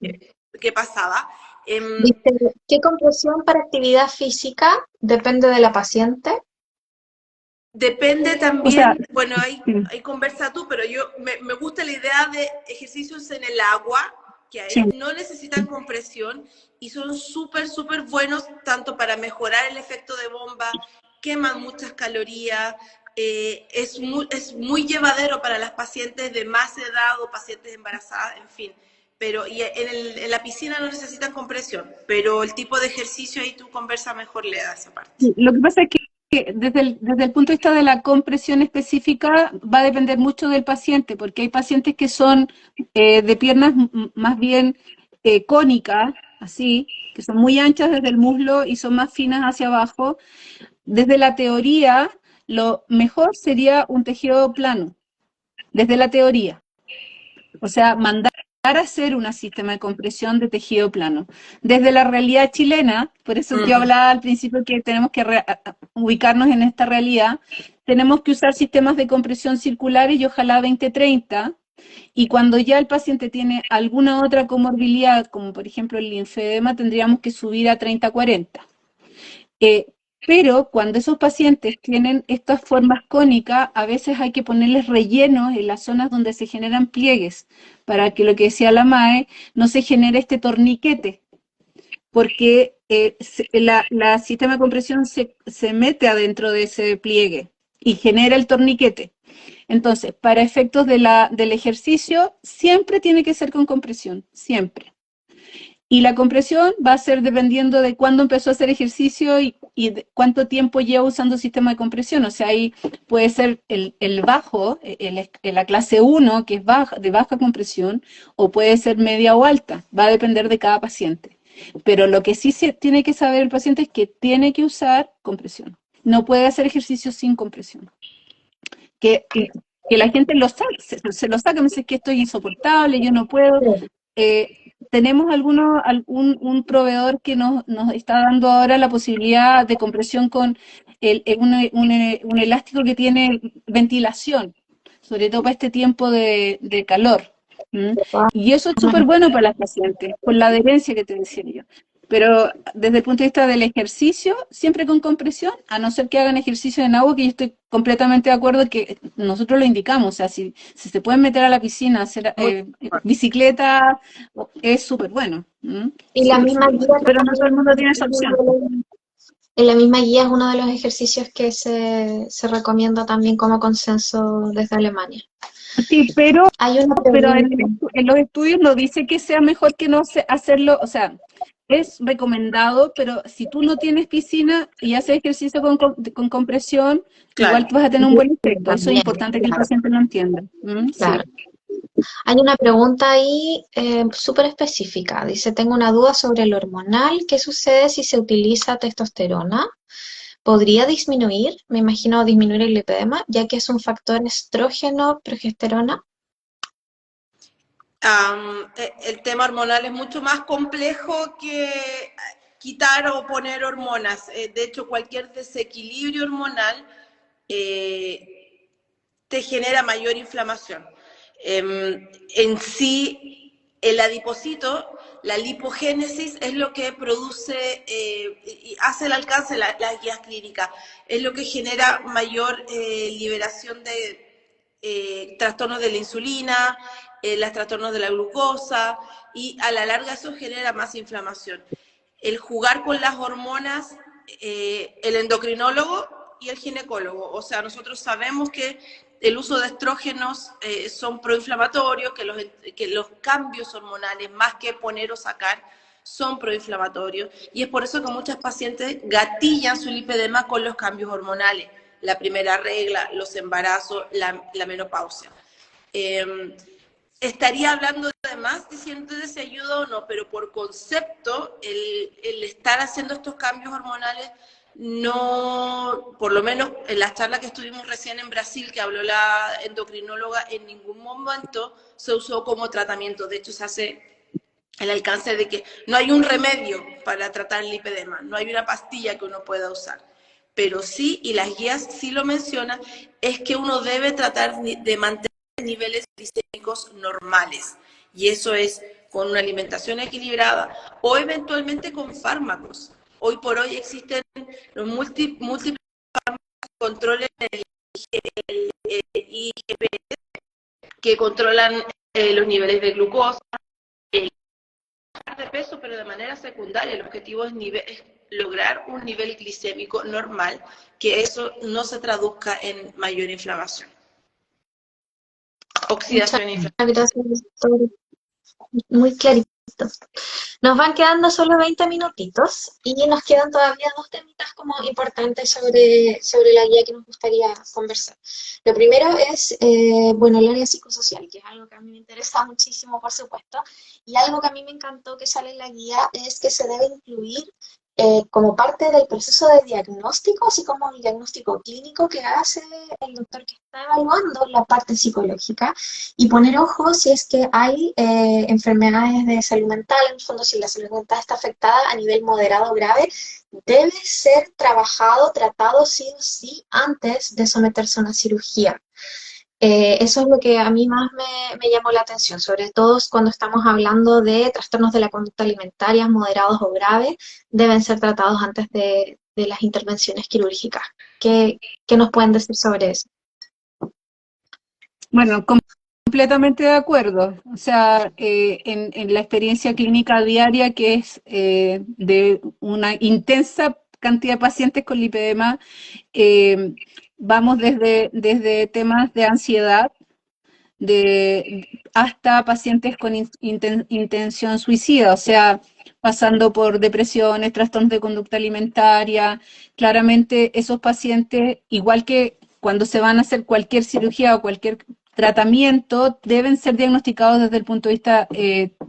qué pasaba. Dice, ¿qué compresión para actividad física depende de la paciente? Depende o sea, también, bueno, sí, hay conversa tú, pero yo me gusta la idea de ejercicios en el agua, que sí. ahí no necesitan compresión y son súper, súper buenos tanto para mejorar el efecto de bomba, queman muchas calorías, es muy llevadero para las pacientes de más edad o pacientes embarazadas, en fin. Pero y en la piscina no necesitan compresión, pero el tipo de ejercicio ahí tú conversa mejor le da esa parte. Lo que pasa es que desde el punto de vista de la compresión específica va a depender mucho del paciente, porque hay pacientes que son de piernas más bien cónicas, así, que son muy anchas desde el muslo y son más finas hacia abajo. Desde la teoría, lo mejor sería un tejido plano, desde la teoría. O sea, mandar a hacer un sistema de compresión de tejido plano. Desde la realidad chilena, por eso yo hablaba al principio que tenemos que ubicarnos en esta realidad, tenemos que usar sistemas de compresión circulares y ojalá 20-30, y cuando ya el paciente tiene alguna otra comorbilidad, como por ejemplo el linfedema, tendríamos que subir a 30-40. Pero cuando esos pacientes tienen estas formas cónicas, a veces hay que ponerles rellenos en las zonas donde se generan pliegues, para que lo que decía la MAE, no se genere este torniquete, porque la sistema de compresión se mete adentro de ese pliegue y genera el torniquete. Entonces, para efectos del ejercicio, siempre tiene que ser con compresión, siempre. Y la compresión va a ser dependiendo de cuándo empezó a hacer ejercicio y cuánto tiempo lleva usando el sistema de compresión. O sea, ahí puede ser el bajo, la clase 1, que es de baja compresión, o puede ser media o alta. Va a depender de cada paciente. Pero lo que sí se tiene que saber el paciente es que tiene que usar compresión. No puede hacer ejercicio sin compresión. Que la gente se lo saca, me dice que estoy insoportable, yo no puedo. Tenemos un proveedor que nos está dando ahora la posibilidad de compresión con un elástico que tiene ventilación, sobre todo para este tiempo de calor. ¿Mm? Y eso es súper bueno para las pacientes, por la adherencia que te decía yo. Pero desde el punto de vista del ejercicio, siempre con compresión, a no ser que hagan ejercicio en agua, que yo estoy completamente de acuerdo que nosotros lo indicamos. O sea, si se pueden meter a la piscina, hacer bicicleta, es súper bueno. Y la Súper, misma súper bueno. guía Pero no todo el mundo tiene esa opción. en la misma guía es uno de los ejercicios que se recomienda también como consenso desde Alemania. Sí, pero Hay una en, pregunta. en los estudios no dice que sea mejor que no hacerlo, o sea, es recomendado, pero si tú no tienes piscina y haces ejercicio con compresión, igual Claro. tú vas a tener un buen efecto. Eso es También, importante que el claro, paciente lo entienda. claro. Sí. Hay una pregunta ahí súper específica. Dice, tengo una duda sobre el hormonal. ¿Qué sucede si se utiliza testosterona? ¿Podría disminuir? Me imagino disminuir el lipedema, ya que es un factor estrógeno, progesterona. El tema hormonal es mucho más complejo que quitar o poner hormonas. De hecho, cualquier desequilibrio hormonal te genera mayor inflamación. En sí, el adipocito, la lipogénesis es lo que produce y hace el alcance las guías clínicas, es lo que genera mayor liberación de trastornos de la insulina, los trastornos de la glucosa, y a la larga eso genera más inflamación. El jugar con las hormonas, el endocrinólogo y el ginecólogo, o sea, nosotros sabemos que el uso de estrógenos son proinflamatorios, que los cambios hormonales, más que poner o sacar, son proinflamatorios, y es por eso que muchas pacientes gatillan su lipedema con los cambios hormonales, la primera regla, los embarazos, la menopausia. Estaría hablando de más diciendo si ayuda o no, pero por concepto, el estar haciendo estos cambios hormonales, no, por lo menos en la charla que estuvimos recién en Brasil, que habló la endocrinóloga, en ningún momento se usó como tratamiento. De hecho, se hace el alcance de que no hay un remedio para tratar el lipedema, no hay una pastilla que uno pueda usar. Pero sí, y las guías sí lo mencionan, es que uno debe tratar de mantener niveles glicémicos normales, y eso es con una alimentación equilibrada o eventualmente con fármacos. Hoy por hoy existen los múltiples controles del IGP que controlan los niveles de glucosa, de peso, pero de manera secundaria. El objetivo es lograr un nivel glicémico normal, que eso no se traduzca en mayor inflamación. Oxidación e inflamación. Muchas gracias, doctor. Muy clarito. Nos van quedando solo 20 minutitos y nos quedan todavía dos temitas como importantes sobre la guía que nos gustaría conversar. Lo primero es, bueno, el área psicosocial, que es algo que a mí me interesa muchísimo, por supuesto, y algo que a mí me encantó que sale en la guía es que se debe incluir como parte del proceso de diagnóstico, así como el diagnóstico clínico que hace el doctor que está evaluando la parte psicológica, y poner ojo si es que hay enfermedades de salud mental. En el fondo, si la salud mental está afectada a nivel moderado o grave, debe ser tratado sí o sí antes de someterse a una cirugía. Eso es lo que a mí más me llamó la atención, sobre todo cuando estamos hablando de trastornos de la conducta alimentaria moderados o graves, deben ser tratados antes de las intervenciones quirúrgicas. ¿Qué nos pueden decir sobre eso? Bueno, completamente de acuerdo. O sea, en la experiencia clínica diaria, que es de una intensa cantidad de pacientes con lipedema, vamos desde temas de ansiedad hasta pacientes con intención suicida, o sea, pasando por depresiones, trastornos de conducta alimentaria. Claramente esos pacientes, igual que cuando se van a hacer cualquier cirugía o cualquier tratamiento, deben ser diagnosticados desde el punto de vista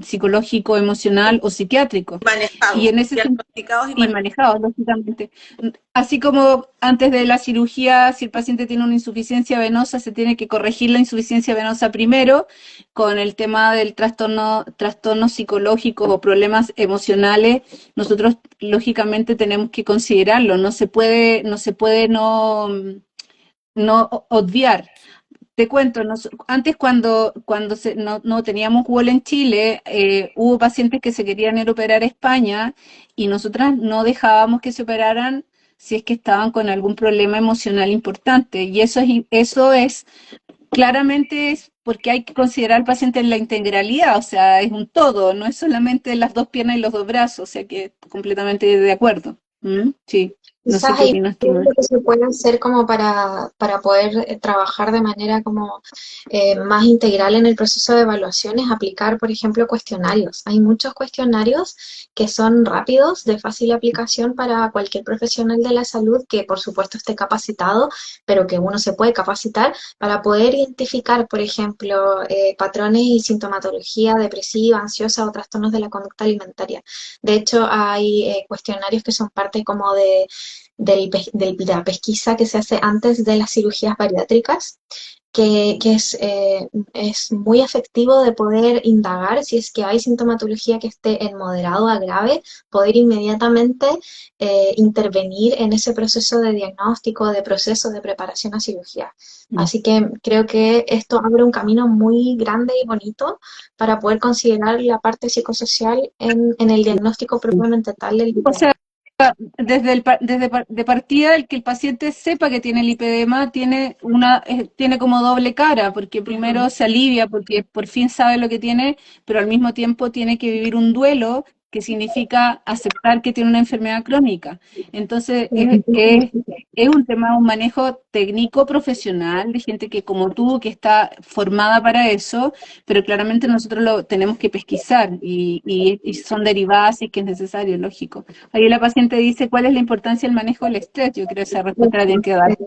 psicológico, emocional o psiquiátrico. Manejados, y en ese diagnosticados y manejados, lógicamente. Así como antes de la cirugía, si el paciente tiene una insuficiencia venosa, se tiene que corregir la insuficiencia venosa primero, con el tema del trastorno psicológico o problemas emocionales, nosotros lógicamente tenemos que considerarlo, no se puede no obviar. Te cuento, antes cuando no teníamos WOL en Chile, hubo pacientes que se querían ir a operar a España, y nosotras no dejábamos que se operaran si es que estaban con algún problema emocional importante. Y eso es claramente es porque hay que considerar al paciente en la integralidad, o sea, es un todo, no es solamente las dos piernas y los dos brazos, o sea que completamente de acuerdo. Sí. No sé Quizás qué hay opinas tú, algo Mar. que se puede hacer como para poder trabajar de manera como más integral en el proceso de evaluación es aplicar, por ejemplo, cuestionarios. Hay muchos cuestionarios que son rápidos, de fácil aplicación para cualquier profesional de la salud que por supuesto esté capacitado, pero que uno se puede capacitar para poder identificar, por ejemplo, patrones y sintomatología depresiva, ansiosa o trastornos de la conducta alimentaria. De hecho, hay cuestionarios que son parte como de la pesquisa que se hace antes de las cirugías bariátricas, que es muy efectivo de poder indagar si es que hay sintomatología que esté en moderado a grave, poder inmediatamente intervenir en ese proceso de diagnóstico, de proceso de preparación a cirugía. Mm. Así que creo que esto abre un camino muy grande y bonito para poder considerar la parte psicosocial en el diagnóstico propiamente tal del O lipedema. sea, de partida, el que el paciente sepa que tiene lipedema tiene como doble cara, porque primero se alivia porque por fin sabe lo que tiene, pero al mismo tiempo tiene que vivir un duelo que significa aceptar que tiene una enfermedad crónica. Entonces, es un tema, un manejo técnico profesional de gente que como tú, que está formada para eso, pero claramente nosotros lo tenemos que pesquisar y son derivadas si es que es necesario, lógico. Ahí la paciente dice, ¿cuál es la importancia del manejo del estrés? Yo creo que esa respuesta la tienen que dar.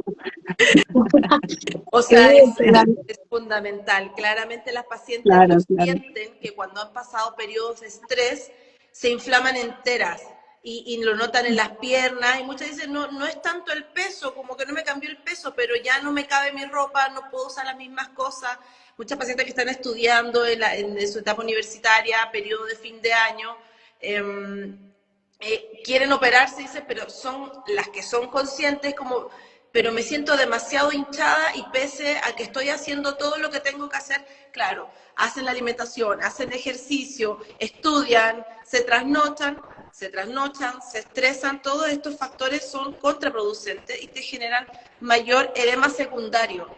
O Sí, sea, claro. es fundamental. Claramente las pacientes lo Claro, claro. sienten que cuando han pasado periodos de estrés se inflaman enteras y lo notan en las piernas y muchas dicen, no, no es tanto el peso, como que no me cambió el peso, pero ya no me cabe mi ropa, no puedo usar las mismas cosas. Muchas pacientes que están estudiando en su etapa universitaria, periodo de fin de año, eh, quieren operarse, dice, pero son las que son conscientes como, pero me siento demasiado hinchada y pese a que estoy haciendo todo lo que tengo que hacer, claro, hacen la alimentación, hacen ejercicio, estudian, se trasnochan, se estresan, todos estos factores son contraproducentes y te generan mayor edema secundario,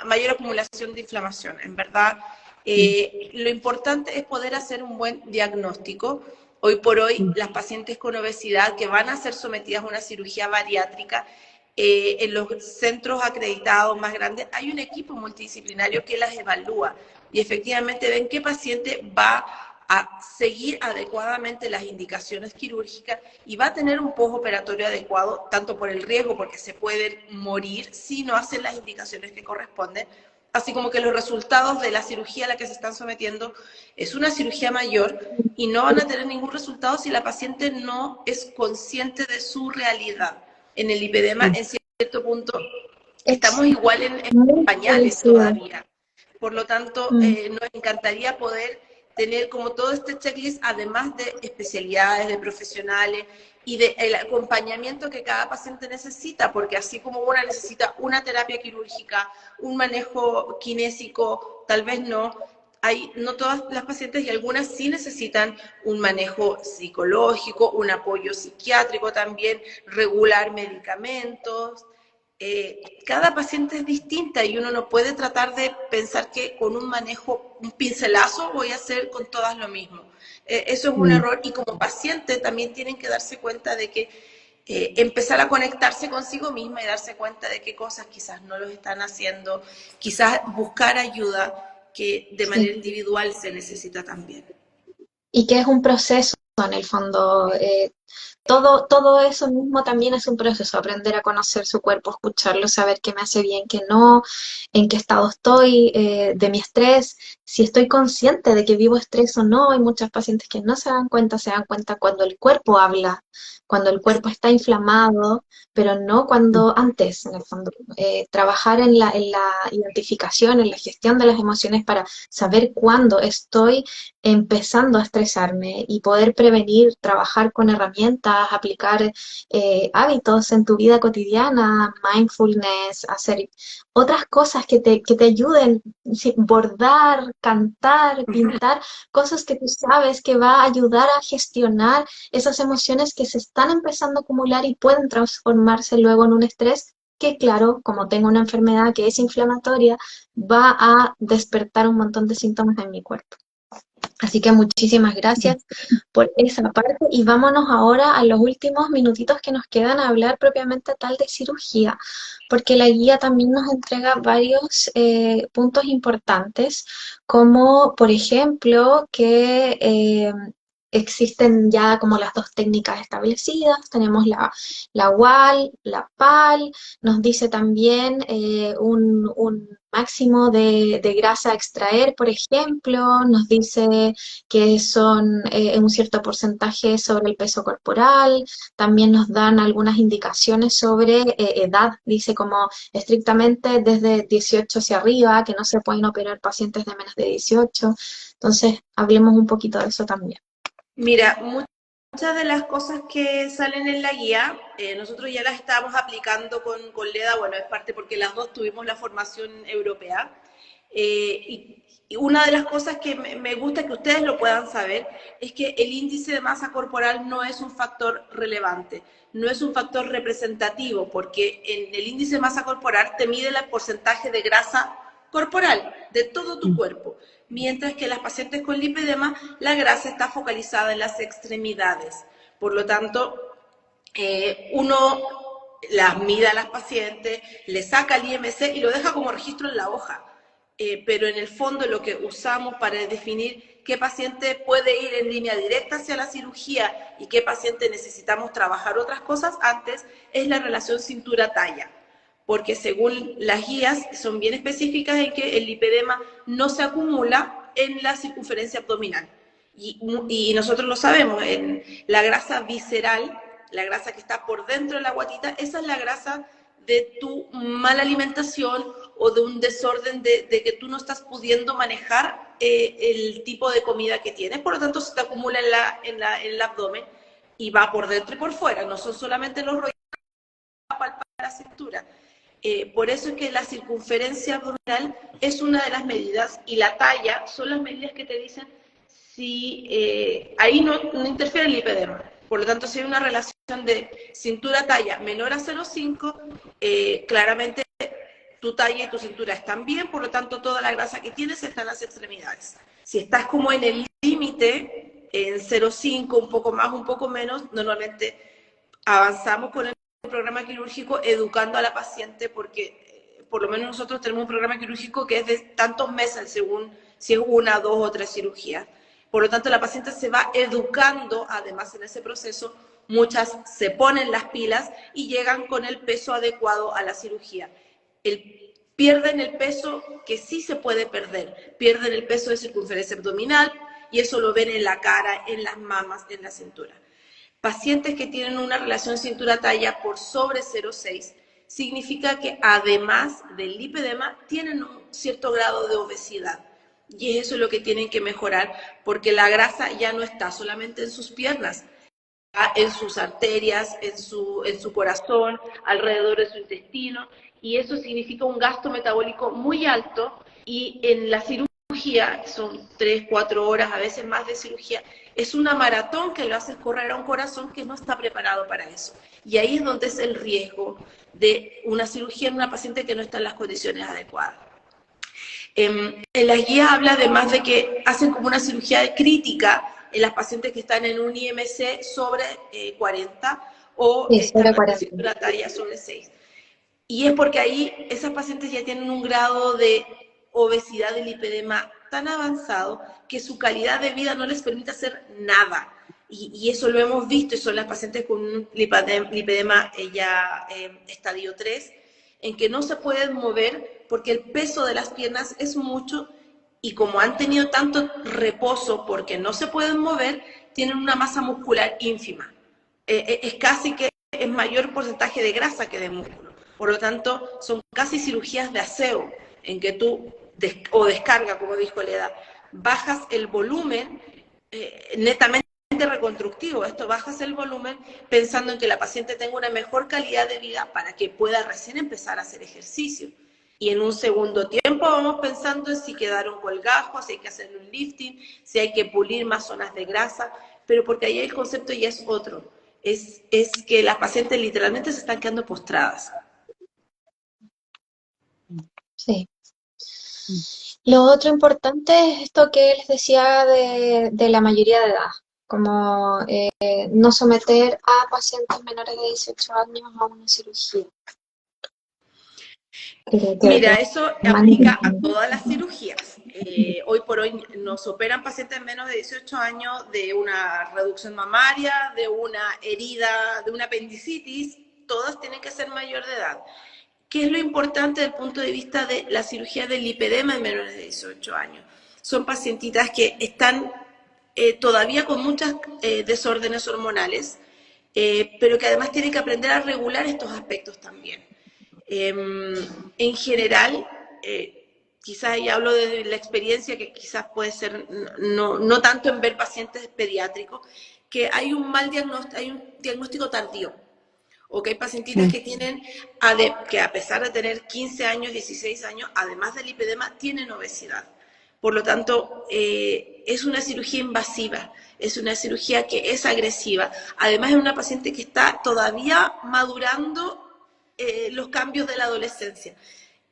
mayor acumulación de inflamación. En verdad, lo importante es poder hacer un buen diagnóstico. Hoy por hoy, las pacientes con obesidad que van a ser sometidas a una cirugía bariátrica, en los centros acreditados más grandes, hay un equipo multidisciplinario que las evalúa y efectivamente ven qué paciente va a seguir adecuadamente las indicaciones quirúrgicas y va a tener un postoperatorio adecuado, tanto por el riesgo, porque se pueden morir si no hacen las indicaciones que corresponden, así como que los resultados de la cirugía a la que se están sometiendo es una cirugía mayor y no van a tener ningún resultado si la paciente no es consciente de su realidad. En el lipedema, en cierto punto, Es estamos igual en muy pañales parecido. todavía. Por lo tanto, Mm. nos encantaría poder tener como todo este checklist, además de especialidades, de profesionales y del acompañamiento que cada paciente necesita, porque así como una necesita una terapia quirúrgica, un manejo kinésico, tal vez no, no todas las pacientes y algunas sí necesitan un manejo psicológico, un apoyo psiquiátrico también, regular medicamentos. Cada paciente es distinta y uno no puede tratar de pensar que con un manejo, un pincelazo, voy a hacer con todas lo mismo. Eso es un error y como paciente también tienen que darse cuenta de que empezar a conectarse consigo misma y darse cuenta de qué cosas quizás no los están haciendo, quizás buscar ayuda que de manera Sí. individual se necesita también. Y que es un proceso en el fondo. Todo eso mismo también es un proceso, aprender a conocer su cuerpo, escucharlo, saber qué me hace bien, qué no, en qué estado estoy, de mi estrés, si estoy consciente de que vivo estrés o no. Hay muchos pacientes que no se dan cuenta cuando el cuerpo habla, cuando el cuerpo está inflamado, pero no cuando antes, en el fondo. Trabajar en la identificación, en la gestión de las emociones para saber cuándo estoy empezando a estresarme y poder prevenir, trabajar con herramientas, aplicar hábitos en tu vida cotidiana, mindfulness, hacer otras cosas que te ayuden, sí, bordar, cantar, pintar, cosas que tú sabes que va a ayudar a gestionar esas emociones que se están empezando a acumular y pueden transformarse luego en un estrés que, claro, como tengo una enfermedad que es inflamatoria, va a despertar un montón de síntomas en mi cuerpo. Así que muchísimas gracias por esa parte y vámonos ahora a los últimos minutitos que nos quedan a hablar propiamente tal de cirugía, porque la guía también nos entrega varios puntos importantes, como por ejemplo que existen ya como las dos técnicas establecidas, tenemos la WAL, la PAL, nos dice también un máximo de grasa a extraer, por ejemplo, nos dice que son un cierto porcentaje sobre el peso corporal, también nos dan algunas indicaciones sobre edad, dice como estrictamente desde 18 hacia arriba, que no se pueden operar pacientes de menos de 18, entonces hablemos un poquito de eso también. Mira, muchas de las cosas que salen en la guía, nosotros ya las estábamos aplicando con Leda, bueno, es parte porque las dos tuvimos la formación europea. Y una de las cosas que me gusta que ustedes lo puedan saber es que el índice de masa corporal no es un factor relevante, no es un factor representativo, porque en el índice de masa corporal te mide el porcentaje de grasa corporal de todo tu cuerpo, mientras que las pacientes con lipedema, la grasa está focalizada en las extremidades. Por lo tanto, uno las mide a las pacientes, le saca el IMC y lo deja como registro en la hoja. Pero en el fondo lo que usamos para definir qué paciente puede ir en línea directa hacia la cirugía y qué paciente necesitamos trabajar otras cosas antes es la relación cintura-talla, porque según las guías son bien específicas en que el lipedema no se acumula en la circunferencia abdominal. Y nosotros lo sabemos, en la grasa visceral, la grasa que está por dentro de la guatita, esa es la grasa de tu mala alimentación o de un desorden de que tú no estás pudiendo manejar el tipo de comida que tienes, por lo tanto se te acumula en el abdomen y va por dentro y por fuera, no son solamente los rollos para la cintura. Por eso es que la circunferencia abdominal es una de las medidas y la talla son las medidas que te dicen si ahí no interfiere el lipedema. Por lo tanto, si hay una relación de cintura-talla menor a 0,5, claramente tu talla y tu cintura están bien, por lo tanto toda la grasa que tienes está en las extremidades. Si estás como en el límite, en 0,5, un poco más, un poco menos, normalmente avanzamos con el programa quirúrgico educando a la paciente porque por lo menos nosotros tenemos un programa quirúrgico que es de tantos meses según si es una, dos o tres cirugías. Por lo tanto, la paciente se va educando, además en ese proceso, muchas se ponen las pilas y llegan con el peso adecuado a la cirugía. Pierden el peso que sí se puede perder, pierden el peso de circunferencia abdominal y eso lo ven en la cara, en las mamas, en la cintura. Pacientes que tienen una relación cintura-talla por sobre 0,6 significa que además del lipedema tienen un cierto grado de obesidad. Y eso es lo que tienen que mejorar, porque la grasa ya no está solamente en sus piernas, está en sus arterias, en su corazón, alrededor de su intestino, y eso significa un gasto metabólico muy alto, y en la cirugía, son 3, 4 horas, a veces más de cirugía, es una maratón que lo hace correr a un corazón que no está preparado para eso. Y ahí es donde es el riesgo de una cirugía en una paciente que no está en las condiciones adecuadas. En la guía habla además de que hacen como una cirugía crítica en las pacientes que están en un IMC sobre 40 o Sí, están sobre en 40. una talla sobre 6. Y es porque ahí esas pacientes ya tienen un grado de obesidad y lipedema tan avanzado que su calidad de vida no les permite hacer nada. Y eso lo hemos visto, y son las pacientes con un lipedema ya estadio 3, en que no se pueden mover porque el peso de las piernas es mucho y como han tenido tanto reposo porque no se pueden mover, tienen una masa muscular ínfima. Es casi que es mayor porcentaje de grasa que de músculo. Por lo tanto, son casi cirugías de aseo en que tú, o descarga, como dijo Leda, bajas el volumen netamente reconstructivo. Esto bajas el volumen pensando en que la paciente tenga una mejor calidad de vida para que pueda recién empezar a hacer ejercicio. Y en un segundo tiempo vamos pensando en si quedaron colgajos, si hay que hacer un lifting, si hay que pulir más zonas de grasa, pero porque ahí el concepto ya es otro. Es que las pacientes literalmente se están quedando postradas. Sí. Mm. Lo otro importante es esto que les decía de la mayoría de edad, como no someter a pacientes menores de 18 años a una cirugía. Mira, eso aplica a todas las cirugías. Hoy por hoy nos operan pacientes menos de 18 años de una reducción mamaria, de una herida, de una apendicitis, todas tienen que ser mayor de edad. ¿Qué es lo importante desde el punto de vista de la cirugía del lipedema en menores de 18 años? Son pacientitas que están todavía con muchas desórdenes hormonales, pero que además tienen que aprender a regular estos aspectos también. En general, quizás ya hablo de la experiencia que quizás puede ser no tanto en ver pacientes pediátricos, que hay un diagnóstico tardío, o que hay pacientitas que tienen, que a pesar de tener 15 años, 16 años, además del lipedema, tienen obesidad. Por lo tanto, es una cirugía invasiva, es una cirugía que es agresiva. Además, es una paciente que está todavía madurando los cambios de la adolescencia.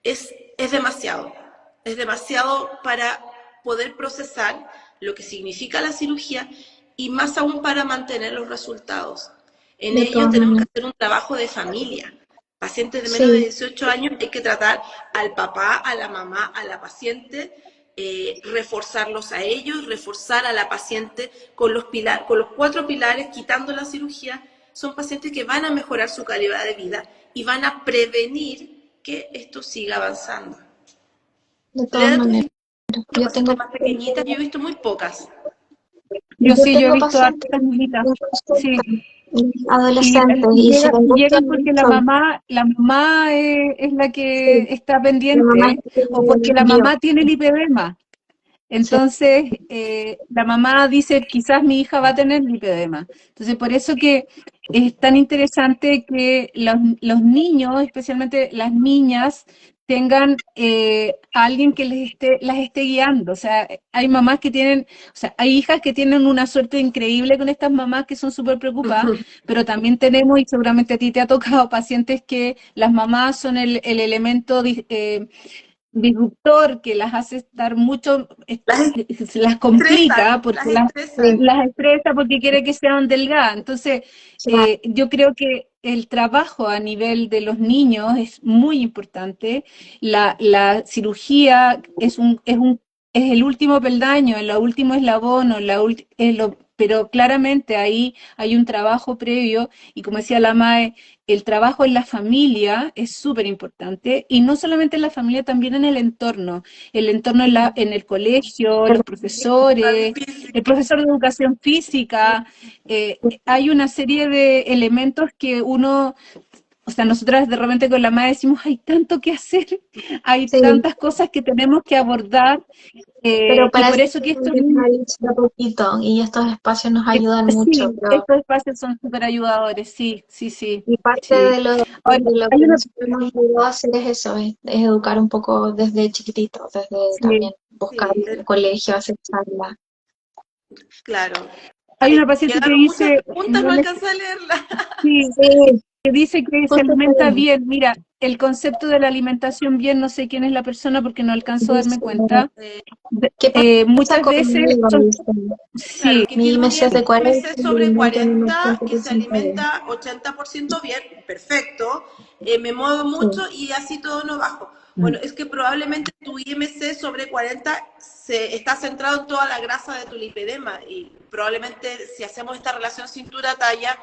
Es demasiado para poder procesar lo que significa la cirugía y más aún para mantener los resultados. En ello tenemos que hacer un trabajo de familia. Pacientes de menos de 18 años hay que tratar al papá, a la mamá, a la paciente, reforzarlos a ellos, reforzar a la paciente con los 4 pilares, quitando la cirugía. Son pacientes que van a mejorar su calidad de vida y van a prevenir que esto siga avanzando. De todas maneras. Yo tengo más pequeñitas, yo he visto muy pocas. Yo he visto hartas niñitas, sí. Adolescentes. Y llegan porque la mamá es la que está pendiente, o porque la mamá tiene lipedema. Entonces, la mamá dice, quizás mi hija va a tener lipedema. Entonces, por eso que es tan interesante que los niños, especialmente las niñas, tengan a alguien que las esté guiando. O sea, hay mamás que tienen, o sea, hay hijas que tienen una suerte increíble con estas mamás que son súper preocupadas, pero también tenemos, y seguramente a ti te ha tocado, pacientes que las mamás son el elemento disruptor que las hace estar mucho, las complica, porque las estresa porque quiere que sean delgadas. Entonces, yo creo que el trabajo a nivel de los niños es muy importante. La cirugía es el último peldaño, el último eslabón, pero claramente ahí hay un trabajo previo, y como decía la Mae, el trabajo en la familia es súper importante, y no solamente en la familia, también en el entorno en el colegio, los profesores, el profesor de educación física. Hay una serie de elementos que uno, o sea, nosotras de repente con la Mae decimos, hay tanto que hacer, hay tantas cosas que tenemos que abordar. Pero para y por eso que esto un poquito, y estos espacios nos ayudan mucho. Estos espacios son súper ayudadores, sí. Y parte de lo que nos ayudó a hacer es eso, es educar un poco desde chiquititos, desde también buscar el colegio, hacer charlas. Claro. Hay una paciente que dice... no alcanzé a leerla. Sí, que dice que se alimenta bien. Mira, el concepto de la alimentación bien, no sé quién es la persona porque no alcanzo a darme cuenta. Muchas veces sí, mi IMC de 40, sobre 40, que se alimenta 80% bien, perfecto, me muevo mucho y así todo no bajo. Bueno, es que probablemente tu IMC sobre 40 está centrado en toda la grasa de tu lipedema, y probablemente si hacemos esta relación cintura-talla,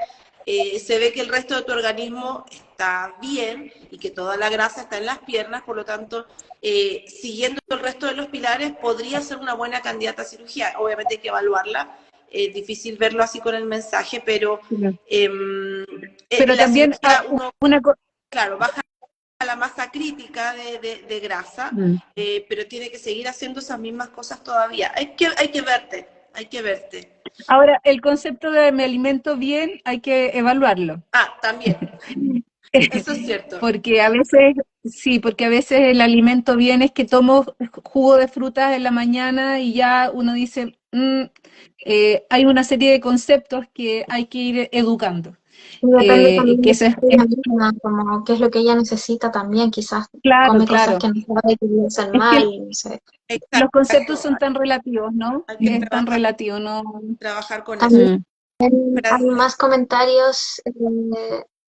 se ve que el resto de tu organismo está bien y que toda la grasa está en las piernas. Por lo tanto, siguiendo el resto de los pilares, podría ser una buena candidata a cirugía. Obviamente hay que evaluarla, es difícil verlo así con el mensaje, pero también claro, baja la masa crítica de grasa, pero tiene que seguir haciendo esas mismas cosas todavía. Hay que verte. Ahora, el concepto de me alimento bien hay que evaluarlo. También. Eso es cierto. Porque a veces el alimento bien es que tomo jugo de frutas en la mañana y ya uno dice, hay una serie de conceptos que hay que ir educando. Y depende también que de eso ella misma, como qué es lo que ella necesita también, quizás claro, come cosas claro. que no sabe que le hacen Es que mal, no sé. los conceptos Exacto, son tan relativos, ¿no? hay que Es tan relativo, ¿no? trabajar con eso. También Mm. hay más comentarios,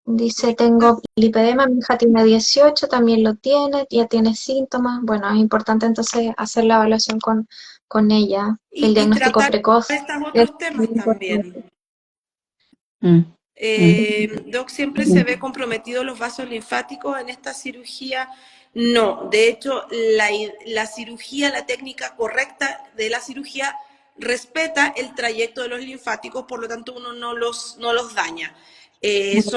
dice, tengo lipedema, mi hija tiene 18, también lo tiene, ya tiene síntomas. Bueno, es importante entonces hacer la evaluación con ella. El Y diagnóstico tratar precoz estos es otros muy temas también. importante. Mm. Mm. Doc, ¿siempre se ve comprometido los vasos linfáticos en esta cirugía? No, de hecho, la cirugía, la técnica correcta de la cirugía respeta el trayecto de los linfáticos, por lo tanto uno no los daña. Es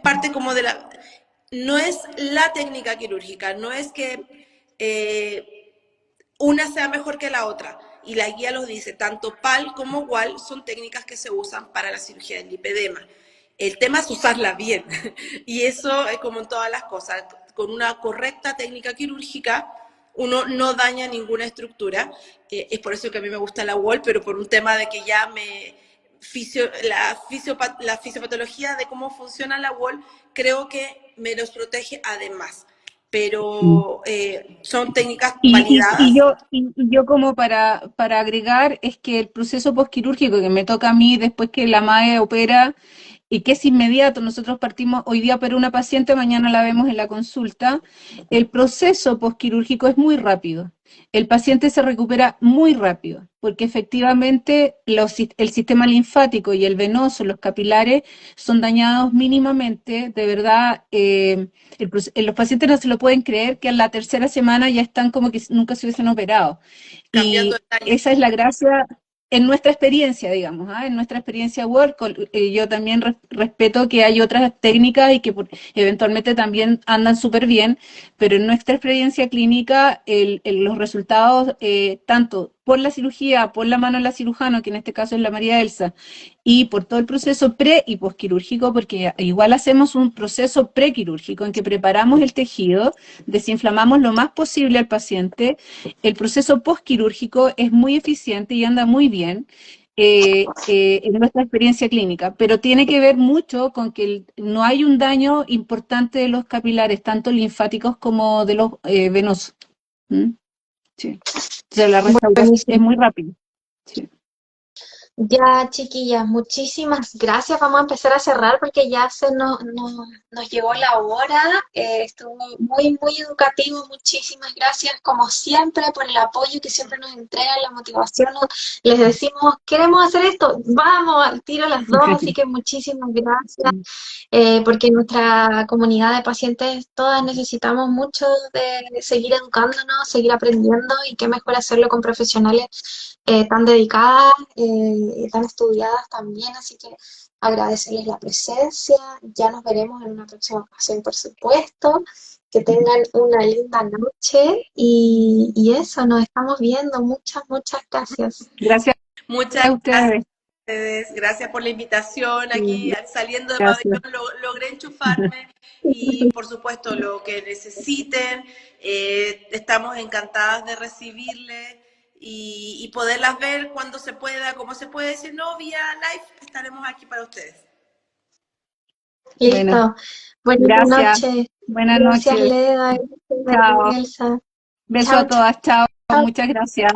parte como de la... No es la técnica quirúrgica, no es que una sea mejor que la otra. Y la guía los dice, tanto PAL como WAL son técnicas que se usan para la cirugía del lipedema. El tema es usarla bien. Y eso es como en todas las cosas. Con una correcta técnica quirúrgica, uno no daña ninguna estructura. Es por eso que a mí me gusta la WAL, pero por un tema de que ya la fisiopatología de cómo funciona la WAL, creo que me los protege además. Pero son técnicas validadas. Y yo como para agregar, es que el proceso postquirúrgico que me toca a mí después que la MAE opera y que es inmediato, nosotros partimos hoy día por una paciente, mañana la vemos en la consulta, el proceso postquirúrgico es muy rápido. El paciente se recupera muy rápido, porque efectivamente el sistema linfático y el venoso, los capilares, son dañados mínimamente. De verdad, los pacientes no se lo pueden creer que a la tercera semana ya están como que nunca se hubiesen operado. Cambiando Y el año. esa es la gracia en nuestra experiencia, digamos, ¿ah? En nuestra experiencia Work, yo también respeto que hay otras técnicas y que eventualmente también andan súper bien, pero en nuestra experiencia clínica los resultados, tanto por la cirugía, por la mano de la cirujano, que en este caso es la María Elsa, y por todo el proceso pre y posquirúrgico, porque igual hacemos un proceso prequirúrgico en que preparamos el tejido, desinflamamos lo más posible al paciente. El proceso postquirúrgico es muy eficiente y anda muy bien en nuestra experiencia clínica, pero tiene que ver mucho con que no hay un daño importante de los capilares, tanto linfáticos como de los venosos. ¿Mm? Sí. O sea, la restauración es Buenísimo. muy rápida. Sí. Ya, chiquillas, muchísimas gracias. Vamos a empezar a cerrar porque ya nos llegó la hora. Estuvo muy, muy educativo. Muchísimas gracias, como siempre, por el apoyo que siempre nos entregan, la motivación. Les decimos, queremos hacer esto, vamos al tiro las dos. Así que muchísimas gracias, porque nuestra comunidad de pacientes, todas necesitamos mucho de seguir educándonos, seguir aprendiendo y qué mejor hacerlo con profesionales tan dedicadas, tan estudiadas también, así que agradecerles la presencia, ya nos veremos en una próxima ocasión, por supuesto, que tengan una linda noche y eso, nos estamos viendo, muchas, muchas gracias. Gracias Muchas a gracias ustedes. a ustedes, gracias por la invitación. Aquí saliendo de Gracias. pabellón logré enchufarme y por supuesto lo que necesiten, estamos encantadas de recibirles y poderlas ver cuando se pueda, como se puede decir, no vía live, estaremos aquí para ustedes. Listo, Bueno, buenas gracias. noches. Buenas Gracias, noches. Leda, gracias, Chao. Elsa. Beso Chao, a todas. Chao. chao. Muchas gracias.